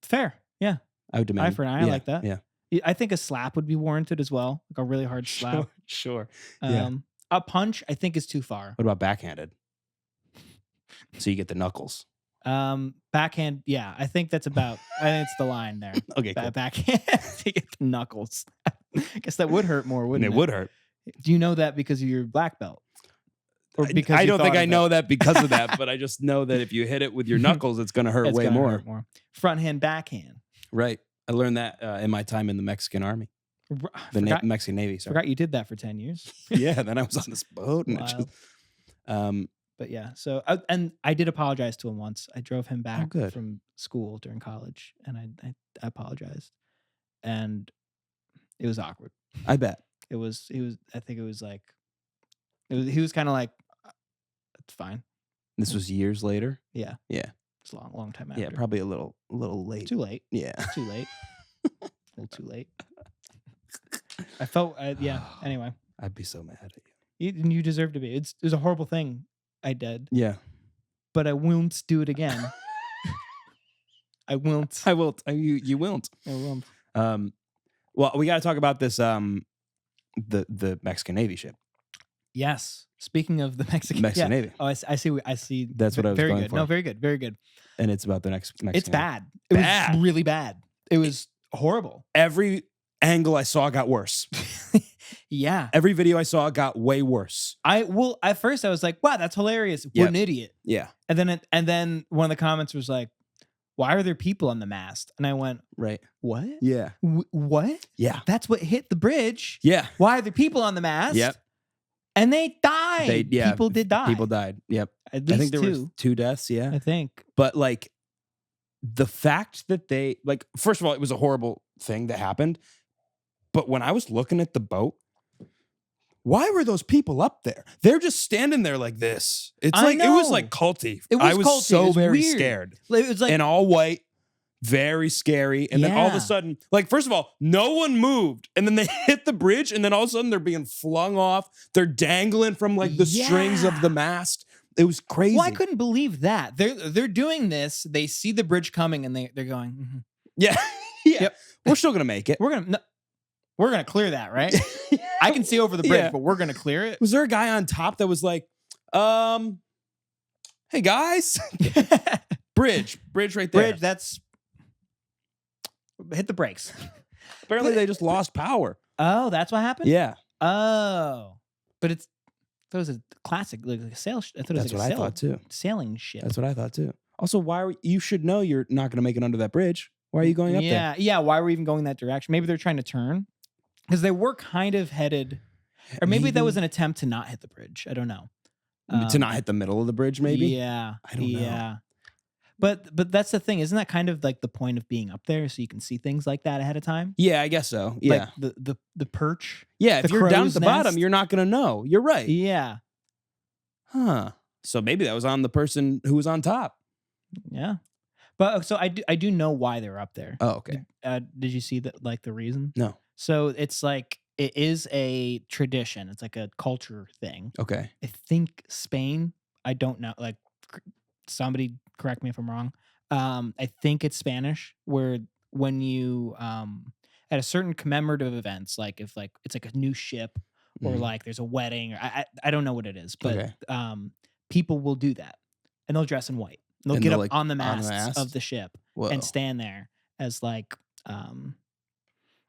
Speaker 1: Fair. Yeah.
Speaker 2: I would demand.
Speaker 1: Eye for an eye. I like that.
Speaker 2: Yeah.
Speaker 1: I think a slap would be warranted as well, like a really hard slap.
Speaker 2: Sure.
Speaker 1: A punch, I think, is too far.
Speaker 2: What about backhanded? So you get the knuckles.
Speaker 1: Backhand, yeah, I think that's about. I think it's the line there.
Speaker 2: Okay, cool.
Speaker 1: Backhand, you get the knuckles. I guess that would hurt more, wouldn't it?
Speaker 2: It would hurt.
Speaker 1: Do you know that because of your black belt? Or because
Speaker 2: I don't think I know that because of that, but I just know that if you hit it with your knuckles, it's going to hurt way more.
Speaker 1: Hurt more. Front hand, backhand.
Speaker 2: Right. I learned that in my time in the Mexican army. Mexican Navy. Sorry.
Speaker 1: Forgot you did that for 10 years.
Speaker 2: Yeah. Then I was on this boat. And
Speaker 1: but yeah. So, and I did apologize to him once. I drove him back from school during college, and I apologized. And it was awkward.
Speaker 2: I bet.
Speaker 1: I think it was like, he was kind of like, it's fine.
Speaker 2: This was years later?
Speaker 1: Yeah.
Speaker 2: Yeah.
Speaker 1: It's a long time after.
Speaker 2: Yeah, probably a little late.
Speaker 1: Too late.
Speaker 2: Yeah.
Speaker 1: Too late. A little too late. I felt, yeah. Anyway.
Speaker 2: I'd be so mad at
Speaker 1: you. You deserve to be. It was a horrible thing I did.
Speaker 2: Yeah.
Speaker 1: But I won't do it again. I won't.
Speaker 2: I will. You won't.
Speaker 1: I won't.
Speaker 2: Well, we got to talk about this. The Mexican Navy ship.
Speaker 1: Yes. Speaking of the Mexican
Speaker 2: Navy.
Speaker 1: Oh, I see. I see.
Speaker 2: That's what I was
Speaker 1: very
Speaker 2: going
Speaker 1: good.
Speaker 2: for.
Speaker 1: No, very good. Very good.
Speaker 2: And it's about the next Mexican.
Speaker 1: It's bad. It was really bad. It was horrible.
Speaker 2: Every angle I saw got worse.
Speaker 1: Yeah.
Speaker 2: Every video I saw got way worse.
Speaker 1: At first I was like, wow, that's hilarious. What an idiot.
Speaker 2: Yeah.
Speaker 1: And then one of the comments was like, why are there people on the mast? And I went,
Speaker 2: right.
Speaker 1: What?
Speaker 2: Yeah.
Speaker 1: What?
Speaker 2: Yeah.
Speaker 1: That's what hit the bridge.
Speaker 2: Yeah.
Speaker 1: Why are there people on the mast?
Speaker 2: Yep.
Speaker 1: And they died. People did die.
Speaker 2: People died. Yep.
Speaker 1: At least
Speaker 2: I think there was 2 deaths. Yeah.
Speaker 1: I think.
Speaker 2: But like the fact that they first of all, it was a horrible thing that happened. But when I was looking at the boat, why were those people up there? They're just standing there like this. It was like culty. I was
Speaker 1: culty.
Speaker 2: so very
Speaker 1: weird.
Speaker 2: scared.
Speaker 1: It was like
Speaker 2: in all white, very scary. And then all of a sudden, first of all, no one moved. And then they hit the bridge, and then all of a sudden they're being flung off. They're dangling from the strings of the mast. It was crazy.
Speaker 1: Well, I couldn't believe that. They're doing this. They see the bridge coming, and they're going, mm-hmm.
Speaker 2: Yeah. Yeah. Yep. We're still gonna make it.
Speaker 1: We're gonna clear that, right? I can see over the bridge, but we're gonna clear it.
Speaker 2: Was there a guy on top that was like, hey guys, bridge right there.
Speaker 1: Bridge, that's hit the brakes.
Speaker 2: Apparently they just lost power.
Speaker 1: Oh, that's what happened?
Speaker 2: Yeah.
Speaker 1: Oh. But it was a classic, like a sail. I thought it was
Speaker 2: that's what I thought too.
Speaker 1: Sailing ship.
Speaker 2: That's what I thought too. Also, you should know you're not gonna make it under that bridge. Why are you going up there?
Speaker 1: Yeah. Why were we even going that direction? Maybe they're trying to turn. Because they were kind of headed, or maybe that was an attempt to not hit the bridge. I don't know.
Speaker 2: To not hit the middle of the bridge, maybe?
Speaker 1: Yeah.
Speaker 2: I don't know.
Speaker 1: Yeah. But that's the thing. Isn't that kind of like the point of being up there so you can see things like that ahead of time?
Speaker 2: Yeah, I guess so. Yeah.
Speaker 1: Like the perch.
Speaker 2: Yeah, if you're down at the bottom, you're not going to know. You're right.
Speaker 1: Yeah.
Speaker 2: Huh. So maybe that was on the person who was on top.
Speaker 1: Yeah. But so I do know why they're up there.
Speaker 2: Oh, okay.
Speaker 1: Did you see that, like, the reason?
Speaker 2: No.
Speaker 1: So it's like, it is a tradition. It's like a culture thing.
Speaker 2: Okay.
Speaker 1: I think Spain, I don't know, like, somebody correct me if I'm wrong. I think it's Spanish, where when you, at a certain commemorative events, like if like it's like a new ship or like there's a wedding, or I don't know what it is, but people will do that, and they'll dress in white. They'll get up like, on the masts of the ship and stand there as like,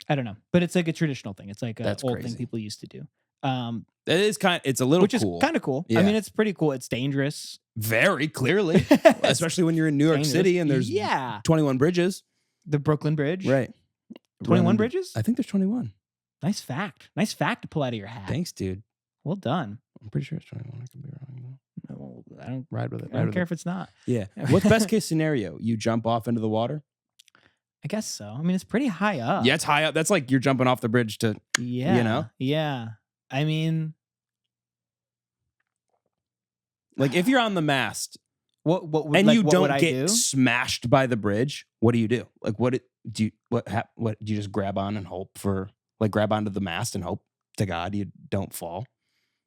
Speaker 1: I don't know, but it's like a traditional thing. It's like an old thing people used to do.
Speaker 2: It is it's a little
Speaker 1: which
Speaker 2: cool.
Speaker 1: Is kind of cool. Yeah. I mean, it's pretty cool. It's dangerous.
Speaker 2: Very clearly, especially when you're in New York City and there's 21 bridges.
Speaker 1: The Brooklyn Bridge,
Speaker 2: right?
Speaker 1: 21 bridges.
Speaker 2: I think there's 21.
Speaker 1: Nice fact. Nice fact to pull out of your hat.
Speaker 2: Thanks, dude.
Speaker 1: Well done.
Speaker 2: I'm pretty sure it's 21. I could be wrong.
Speaker 1: No, I don't
Speaker 2: ride with it.
Speaker 1: I don't care if it's not.
Speaker 2: Yeah. What's best case scenario? You jump off into the water?
Speaker 1: I guess so. I mean, it's pretty high up.
Speaker 2: Yeah, it's high up. That's like you're jumping off the bridge to,
Speaker 1: you know? Yeah. I mean,
Speaker 2: like if you're on the mast,
Speaker 1: what
Speaker 2: and
Speaker 1: like,
Speaker 2: you
Speaker 1: what
Speaker 2: don't
Speaker 1: would
Speaker 2: get smashed by the bridge, what do you do? Like what do you just grab on and hope for, like grab onto the mast and hope to God you don't fall?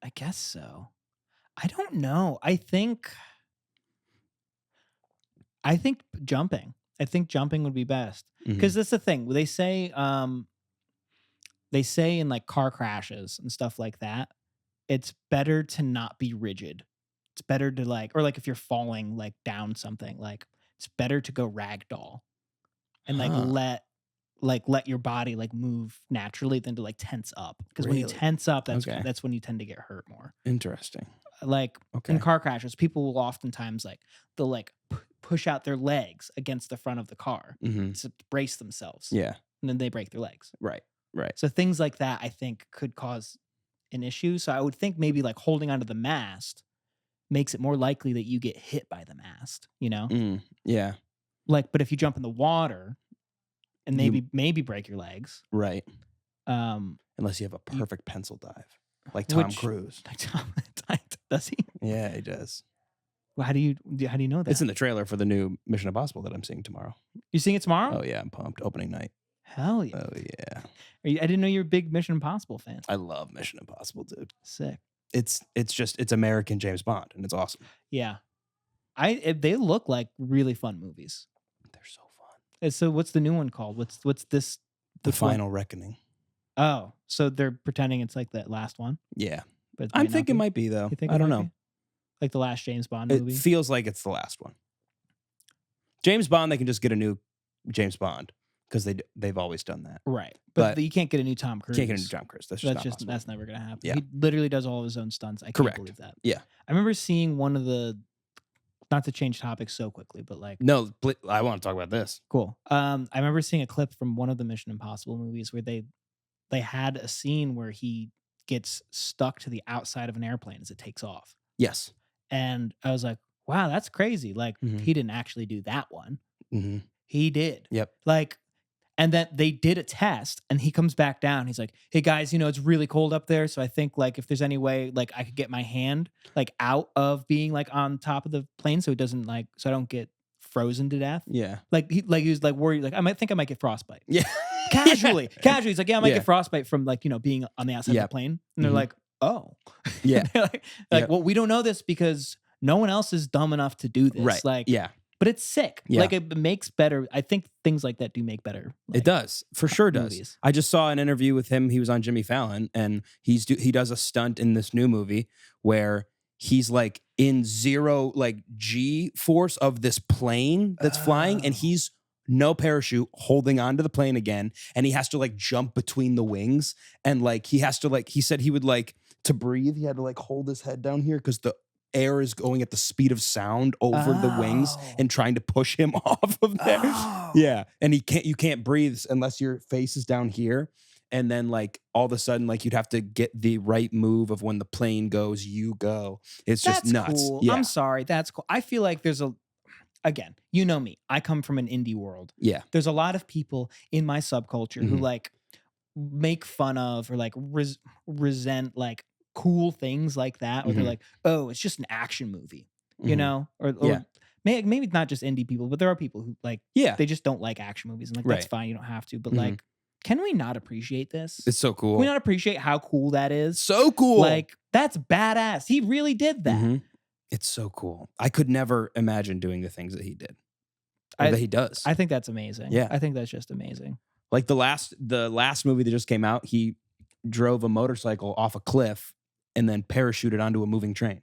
Speaker 1: I guess so. I don't know. I think jumping. I think jumping would be best, because that's the thing. They say in like car crashes and stuff like that, it's better to not be rigid. It's better to like, or like if you're falling like down something, like it's better to go ragdoll and like let your body like move naturally than to like tense up. Because when you tense up, that's when you tend to get hurt more.
Speaker 2: Interesting.
Speaker 1: Like in car crashes, people will oftentimes like they'll like push out their legs against the front of the car to brace themselves.
Speaker 2: Yeah.
Speaker 1: And then they break their legs.
Speaker 2: Right.
Speaker 1: So things like that, I think, could cause an issue. So I would think maybe like holding onto the mast makes it more likely that you get hit by the mast, you know?
Speaker 2: Yeah.
Speaker 1: Like, but if you jump in the water and maybe break your legs.
Speaker 2: Right. Unless you have a perfect pencil dive. Like Tom Cruise.
Speaker 1: Does he?
Speaker 2: Yeah, he does.
Speaker 1: Well, how do you know that?
Speaker 2: It's in the trailer for the new Mission Impossible that I'm seeing tomorrow.
Speaker 1: You seeing it tomorrow?
Speaker 2: Oh yeah, I'm pumped. Opening night.
Speaker 1: Hell yeah.
Speaker 2: Oh yeah.
Speaker 1: I didn't know you were a big Mission Impossible fan.
Speaker 2: I love Mission Impossible, dude.
Speaker 1: Sick.
Speaker 2: It's American James Bond, and it's awesome.
Speaker 1: Yeah. They look like really fun movies.
Speaker 2: They're so fun.
Speaker 1: And so what's the new one called? What's this?
Speaker 2: The Final Reckoning.
Speaker 1: Oh, so they're pretending it's like that last one?
Speaker 2: Yeah.
Speaker 1: But
Speaker 2: I think it might be, though. I don't know.
Speaker 1: Be? Like the last James Bond movie?
Speaker 2: It feels like it's the last one. James Bond, they can just get a new James Bond because they've always done that.
Speaker 1: Right. But you can't get a new Tom Cruise.
Speaker 2: Can't get a new Tom Cruise.
Speaker 1: That's never going to happen.
Speaker 2: Yeah.
Speaker 1: He literally does all of his own stunts. I can't believe that.
Speaker 2: Yeah.
Speaker 1: I remember seeing one of the, not to change topics so quickly, but like.
Speaker 2: No, I want to talk about this.
Speaker 1: Cool. I remember seeing a clip from one of the Mission Impossible movies where they had a scene where he gets stuck to the outside of an airplane as it takes off.
Speaker 2: Yes.
Speaker 1: And I was like, wow, that's crazy. Like, he didn't actually do that one. He did.
Speaker 2: Yep.
Speaker 1: Like, and then they did a test and he comes back down. He's like, hey guys, it's really cold up there. So I think like if there's any way like I could get my hand like out of being like on top of the plane so it doesn't like, so I don't get frozen to death.
Speaker 2: Yeah.
Speaker 1: Like he was like worried, like I might get frostbite.
Speaker 2: Yeah.
Speaker 1: Casually. He's like, yeah, I might get frostbite from like, being on the outside of the plane. And they're like, oh.
Speaker 2: Yeah.
Speaker 1: Well, we don't know this because no one else is dumb enough to do this.
Speaker 2: Right.
Speaker 1: Like,
Speaker 2: yeah.
Speaker 1: But it's sick.
Speaker 2: Yeah.
Speaker 1: Like it makes better. I think things like that do make better. Like,
Speaker 2: it does. For sure does.
Speaker 1: Movies.
Speaker 2: I just saw an interview with him. He was on Jimmy Fallon and he does a stunt in this new movie where he's like in zero like G force of this plane that's flying and he's no parachute holding onto the plane again. And he has to like jump between the wings. And like, he has to like, he said he would like to breathe. He had to like hold his head down here because the air is going at the speed of sound over the wings and trying to push him off of there. Yeah. And you can't breathe unless your face is down here. And then like all of a sudden, like you'd have to get the right move of when the plane goes, you go. It's just nuts.
Speaker 1: Cool.
Speaker 2: Yeah.
Speaker 1: I'm sorry. That's cool. I feel like there's again, you know me, I come from an indie world.
Speaker 2: Yeah.
Speaker 1: There's a lot of people in my subculture who like make fun of or like resent like cool things like that. Or they're like, oh, it's just an action movie, you know? Or maybe not just indie people, but there are people who like, they just don't like action movies. And like, that's fine. You don't have to. But like, can we not appreciate this?
Speaker 2: It's so cool.
Speaker 1: Can we not appreciate how cool that is?
Speaker 2: So cool.
Speaker 1: Like, that's badass. He really did that.
Speaker 2: It's so cool. I could never imagine doing the things that he did. Or that he does.
Speaker 1: I think that's amazing.
Speaker 2: Yeah.
Speaker 1: I think that's just amazing.
Speaker 2: Like the last movie that just came out, he drove a motorcycle off a cliff and then parachuted onto a moving train.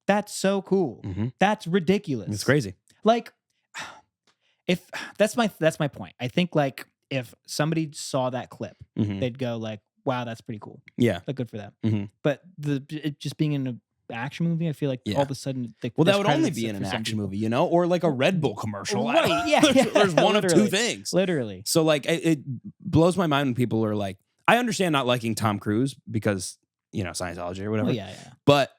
Speaker 1: That's so cool. That's ridiculous.
Speaker 2: It's crazy.
Speaker 1: Like, if that's my point. I think like if somebody saw that clip, they'd go like, "Wow, that's pretty cool."
Speaker 2: Yeah,
Speaker 1: like good for them. But it just being in an action movie, I feel like all of a sudden,
Speaker 2: that would only be in an action movie, or like a Red Bull commercial,
Speaker 1: right? Yeah,
Speaker 2: there's one of two things,
Speaker 1: literally.
Speaker 2: So like, it blows my mind when people are like, I understand not liking Tom Cruise because Scientology or whatever.
Speaker 1: Yeah.
Speaker 2: But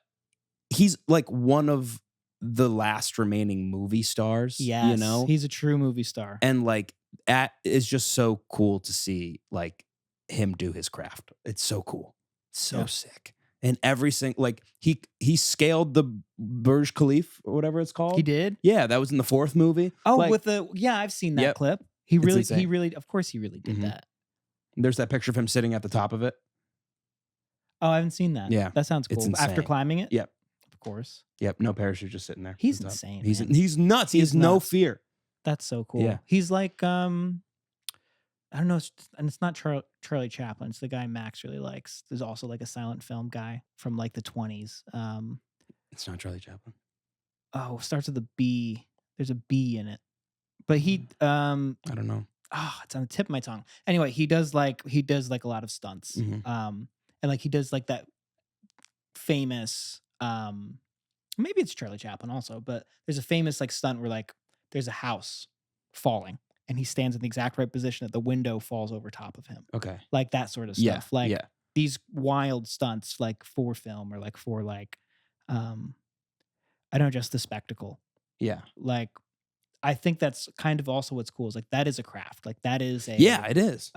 Speaker 2: he's like one of the last remaining movie stars.
Speaker 1: Yes, he's a true movie star,
Speaker 2: and like it's just so cool to see like him do his craft. It's so cool, so sick. And every single like he scaled the Burj Khalifa or whatever it's called.
Speaker 1: He did.
Speaker 2: Yeah, that was in the 4th movie.
Speaker 1: Oh, like, I've seen that clip. He really, of course, he really did that.
Speaker 2: There's that picture of him sitting at the top of it.
Speaker 1: Oh, I haven't seen that.
Speaker 2: Yeah,
Speaker 1: that sounds cool. After climbing it.
Speaker 2: Yep.
Speaker 1: Of course.
Speaker 2: Yep. No parachute, just sitting there.
Speaker 1: He's insane.
Speaker 2: He's nuts. He has no fear.
Speaker 1: That's so cool.
Speaker 2: Yeah.
Speaker 1: He's like I don't know, and it's not Charlie Chaplin. It's the guy Max really likes. There's also like a silent film guy from like the 20s.
Speaker 2: It's not Charlie Chaplin.
Speaker 1: Oh, starts with a B. There's a B in it. But he
Speaker 2: I don't know.
Speaker 1: Oh, it's on the tip of my tongue. Anyway, he does like a lot of stunts. And like he does like that famous maybe it's Charlie Chaplin also, but there's a famous like stunt where like there's a house falling and he stands in the exact right position that the window falls over top of him.
Speaker 2: Okay.
Speaker 1: Like that sort of
Speaker 2: Yeah.
Speaker 1: stuff. Like
Speaker 2: yeah.
Speaker 1: these wild stunts like for film or like for like I don't know, just the spectacle.
Speaker 2: Yeah.
Speaker 1: Like I think that's kind of also what's cool is like that is a craft. Like that is a
Speaker 2: Yeah, it is.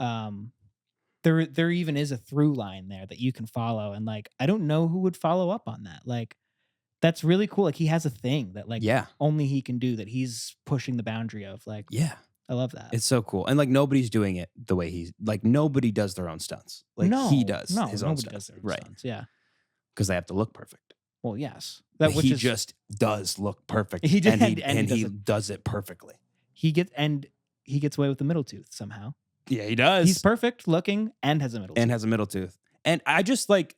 Speaker 1: there even is a through line there that you can follow. And like I don't know who would follow up on that. Like that's really cool. Like he has a thing that like only he can do that he's pushing the boundary of. Like I love that.
Speaker 2: It's so cool. And like nobody's doing it the way he's like nobody does their own stunts. Like he does his own stunts.
Speaker 1: Does their own stunts. Yeah.
Speaker 2: Because they have to look perfect.
Speaker 1: Well, yes.
Speaker 2: That which he just does look perfect. He did, and he does it perfectly.
Speaker 1: He gets away with the middle tooth somehow.
Speaker 2: Yeah, he does.
Speaker 1: He's perfect looking and has a middle tooth.
Speaker 2: And I just like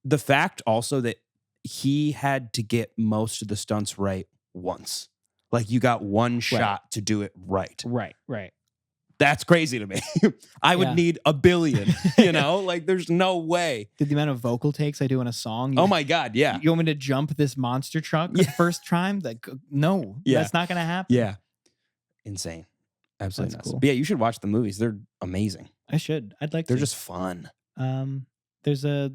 Speaker 2: the fact also that he had to get most of the stunts right once. Like you got one shot to do it right.
Speaker 1: Right.
Speaker 2: That's crazy to me. I would need a billion, you know? Like there's no way.
Speaker 1: The amount of vocal takes I do in a song.
Speaker 2: Oh my God, yeah.
Speaker 1: You want me to jump this monster truck the first time? Like no, that's not going to happen.
Speaker 2: Yeah. Insane. Absolutely nuts.
Speaker 1: Cool.
Speaker 2: But yeah, you should watch the movies. They're amazing.
Speaker 1: I should. I'd like to.
Speaker 2: They're just fun.
Speaker 1: There's a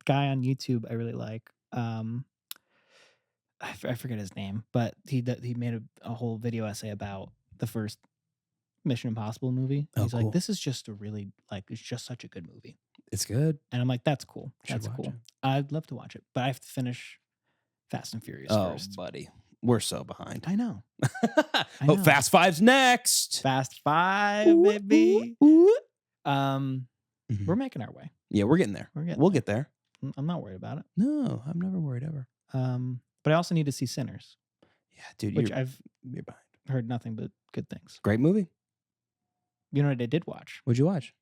Speaker 1: guy on YouTube I really like. I forget his name, but he made a whole video essay about the first Mission Impossible movie. He's like, this is just a really like it's just such a good movie.
Speaker 2: It's good.
Speaker 1: And I'm like, that's cool. That's cool. I'd love to watch it, but I have to finish Fast and Furious first.
Speaker 2: Oh, buddy. We're so behind.
Speaker 1: I know.
Speaker 2: Oh, Fast 5's next.
Speaker 1: Fast 5, baby. We're making our way.
Speaker 2: Yeah, we're getting there. We'll get there.
Speaker 1: I'm not worried about it.
Speaker 2: No, I'm never worried ever.
Speaker 1: But I also need to see Sinners.
Speaker 2: Yeah, dude.
Speaker 1: Which
Speaker 2: you're behind.
Speaker 1: Heard nothing but good things.
Speaker 2: Great movie.
Speaker 1: You know what I did watch?
Speaker 2: What'd you watch?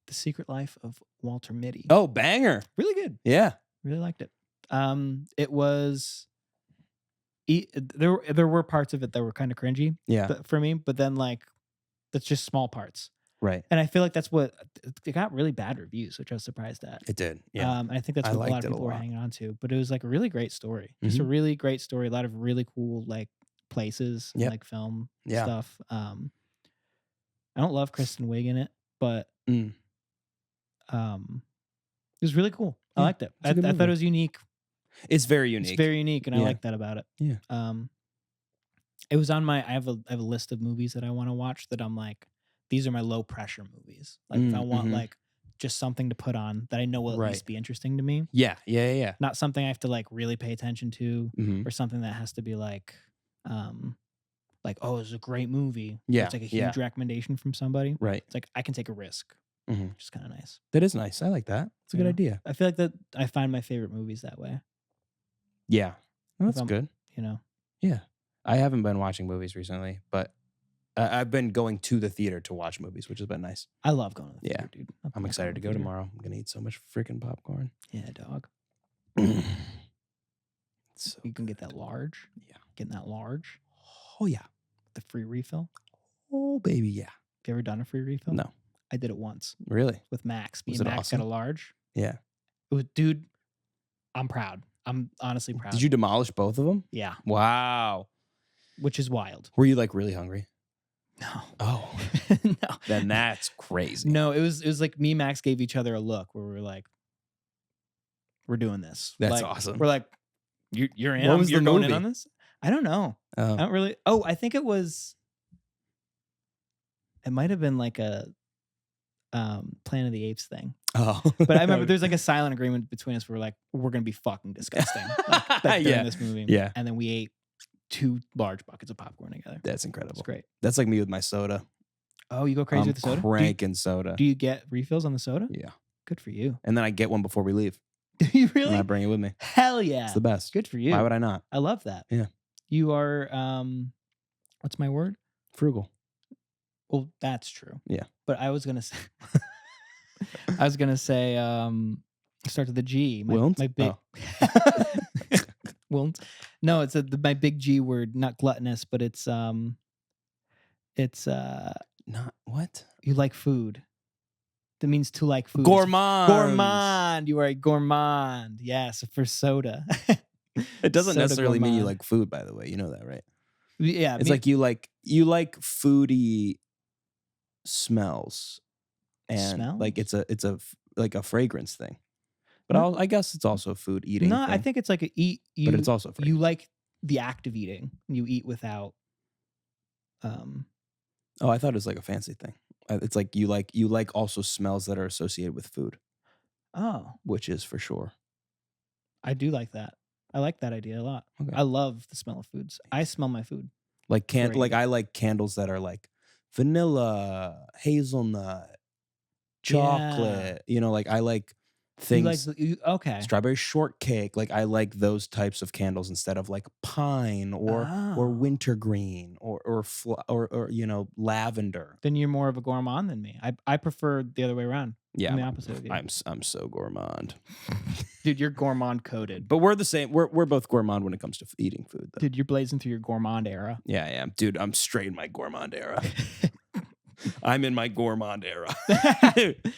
Speaker 1: The Secret Life of Walter Mitty.
Speaker 2: Oh, banger.
Speaker 1: Really good.
Speaker 2: Yeah.
Speaker 1: Really liked it. It was... There were parts of it that were kind of cringy for me, but then like that's just small parts.
Speaker 2: Right.
Speaker 1: And I feel like that's what it got really bad reviews, which I was surprised at.
Speaker 2: It did. Yeah.
Speaker 1: And I think that's what a lot of people were hanging on to. But it was like a really great story. Just a really great story. A lot of really cool like places, like film stuff. I don't love Kristen Wiig in it, but it was really cool. I liked it. I thought it was unique.
Speaker 2: It's very unique.
Speaker 1: It's very unique, and I like that about it.
Speaker 2: Yeah.
Speaker 1: It was on my. I have a list of movies that I want to watch. That I'm like, these are my low pressure movies. Like if I want like just something to put on that I know will at least be interesting to me.
Speaker 2: Yeah.
Speaker 1: Not something I have to like really pay attention to, or something that has to be like oh, it's a great movie.
Speaker 2: Yeah.
Speaker 1: It's like a huge recommendation from somebody.
Speaker 2: Right.
Speaker 1: It's like I can take a risk. Which is kind of nice.
Speaker 2: That is nice. I like that. It's a good idea.
Speaker 1: I feel like that I find my favorite movies that way.
Speaker 2: Yeah. Well, that's good.
Speaker 1: You know?
Speaker 2: Yeah. I haven't been watching movies recently, but I've been going to the theater to watch movies, which has been nice.
Speaker 1: I love going to the theater, dude.
Speaker 2: I'm excited to go tomorrow. I'm going to eat so much freaking popcorn.
Speaker 1: Yeah, dog.
Speaker 2: So
Speaker 1: you can get that large.
Speaker 2: Yeah.
Speaker 1: Getting that large.
Speaker 2: Oh, yeah.
Speaker 1: The free refill.
Speaker 2: Oh, baby, yeah.
Speaker 1: Have you ever done a free refill?
Speaker 2: No.
Speaker 1: I did it once.
Speaker 2: Really?
Speaker 1: With Max.
Speaker 2: Was it
Speaker 1: Max
Speaker 2: awesome?
Speaker 1: got a large.
Speaker 2: Yeah.
Speaker 1: It was, dude, I'm proud. I'm honestly proud.
Speaker 2: Did you demolish both of them?
Speaker 1: Yeah.
Speaker 2: Wow.
Speaker 1: Which is wild.
Speaker 2: Were you like really hungry?
Speaker 1: No.
Speaker 2: Oh.
Speaker 1: No.
Speaker 2: Then that's crazy.
Speaker 1: No, it was like me and Max gave each other a look where we were like, we're doing this.
Speaker 2: That's
Speaker 1: like,
Speaker 2: awesome.
Speaker 1: We're like, you're in.
Speaker 2: What was
Speaker 1: you're
Speaker 2: the
Speaker 1: going
Speaker 2: movie?
Speaker 1: in on this? I don't know.
Speaker 2: Oh.
Speaker 1: I don't really. Oh, I think it might have been like a Planet of the Apes thing.
Speaker 2: Oh.
Speaker 1: But I remember there's like a silent agreement between us where we're like, we're going to be fucking disgusting like during this movie.
Speaker 2: Yeah.
Speaker 1: And then we ate 2 large buckets of popcorn together.
Speaker 2: That's incredible.
Speaker 1: It's great.
Speaker 2: That's like me with my soda.
Speaker 1: Oh, you go crazy with the soda?
Speaker 2: Cranking soda.
Speaker 1: Do you get refills on the soda?
Speaker 2: Yeah.
Speaker 1: Good for you.
Speaker 2: And then I get one before we leave.
Speaker 1: Do you really?
Speaker 2: And I bring it with me.
Speaker 1: Hell yeah.
Speaker 2: It's the best.
Speaker 1: Good for you.
Speaker 2: Why would I not?
Speaker 1: I love that.
Speaker 2: Yeah.
Speaker 1: You are, what's my word?
Speaker 2: Frugal.
Speaker 1: Well, that's true.
Speaker 2: Yeah.
Speaker 1: But I was going to say, start with the G. My big, Won't. No, it's my big G word, not gluttonous, but it's
Speaker 2: not what?
Speaker 1: You like food. That means to like food.
Speaker 2: Gourmand.
Speaker 1: Gourmand. You are a gourmand. Yes, for soda.
Speaker 2: It doesn't
Speaker 1: Soda
Speaker 2: necessarily mean you
Speaker 1: gourmand.
Speaker 2: like food, by the way. You know that, right?
Speaker 1: Yeah.
Speaker 2: It's like you like foodie smells, and like it's a like a fragrance thing. But I guess it's also a food eating.
Speaker 1: No,
Speaker 2: thing.
Speaker 1: I think it's like
Speaker 2: but it's also
Speaker 1: you like the act of eating. You eat without.
Speaker 2: Oh, I thought it was like a fancy thing. It's like you like also smells that are associated with food.
Speaker 1: Oh,
Speaker 2: which is for sure.
Speaker 1: I do like that. I like that idea a lot.
Speaker 2: Okay.
Speaker 1: I love the smell of foods. I smell my food.
Speaker 2: Like I like candles that are like vanilla, hazelnut, chocolate. You know, like I like things.
Speaker 1: Okay.
Speaker 2: Strawberry shortcake. Like I like those types of candles instead of like pine or wintergreen or you know, lavender.
Speaker 1: Then you're more of a gourmand than me. I prefer the other way around.
Speaker 2: Yeah,
Speaker 1: I'm the opposite of you.
Speaker 2: I'm so gourmand.
Speaker 1: Dude, you're gourmand coded.
Speaker 2: But we're the same. We're both gourmand when it comes to eating food, though.
Speaker 1: Dude, you're blazing through your gourmand era.
Speaker 2: Yeah, I am. Dude, I'm straight in my gourmand era. I'm in my gourmand era.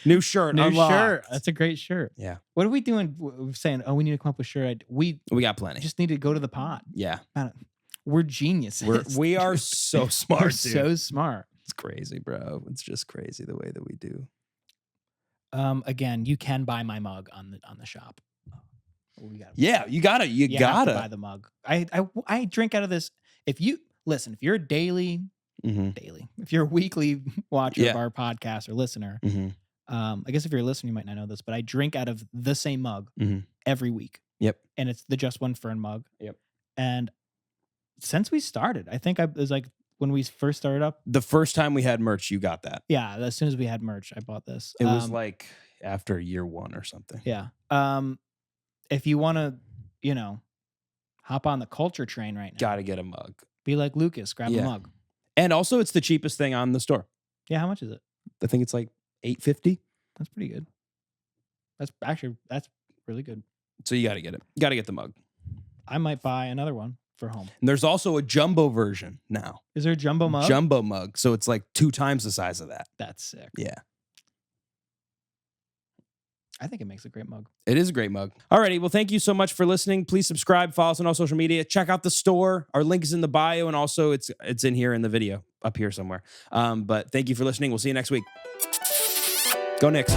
Speaker 2: New shirt.
Speaker 1: New
Speaker 2: unlocked.
Speaker 1: shirt. That's a great shirt.
Speaker 2: Yeah.
Speaker 1: What are we doing? We're saying, oh, we need to come up with shirt. We
Speaker 2: got plenty.
Speaker 1: Just need to go to the pod.
Speaker 2: Yeah.
Speaker 1: We're geniuses.
Speaker 2: We are so smart.
Speaker 1: We're
Speaker 2: dude.
Speaker 1: so smart.
Speaker 2: It's crazy, bro. It's just crazy the way that we do.
Speaker 1: Again, you can buy my mug on the shop.
Speaker 2: You gotta
Speaker 1: buy the mug. I drink out of this. If you're a daily, if you're a weekly watcher of our podcast or listener, I guess if you're a listener, you might not know this, but I drink out of the same mug every week.
Speaker 2: Yep.
Speaker 1: And it's the JustOneFern mug.
Speaker 2: Yep.
Speaker 1: And since we started, I think it was like when we first started up.
Speaker 2: The first time we had merch, you got that.
Speaker 1: Yeah. As soon as we had merch, I bought this.
Speaker 2: It was like after year 1 or something.
Speaker 1: Yeah. If you want to, you know, hop on the culture train right now.
Speaker 2: Gotta get a mug.
Speaker 1: Be like Lucas, grab a mug.
Speaker 2: And also, it's the cheapest thing on the store.
Speaker 1: Yeah, how much is it?
Speaker 2: I think it's like $8.50.
Speaker 1: That's pretty good. That's really good.
Speaker 2: So you gotta get it. You gotta get the mug.
Speaker 1: I might buy another one for home.
Speaker 2: And there's also a jumbo version now.
Speaker 1: Is there a jumbo mug?
Speaker 2: Jumbo mug. So it's like 2 times the size of that.
Speaker 1: That's sick.
Speaker 2: Yeah.
Speaker 1: I think it makes a great mug.
Speaker 2: It is a great mug. Alrighty, well, thank you so much for listening. Please subscribe, follow us on all social media. Check out the store. Our link is in the bio, and also it's in here in the video, up here somewhere. But thank you for listening. We'll see you next week. Go Knicks.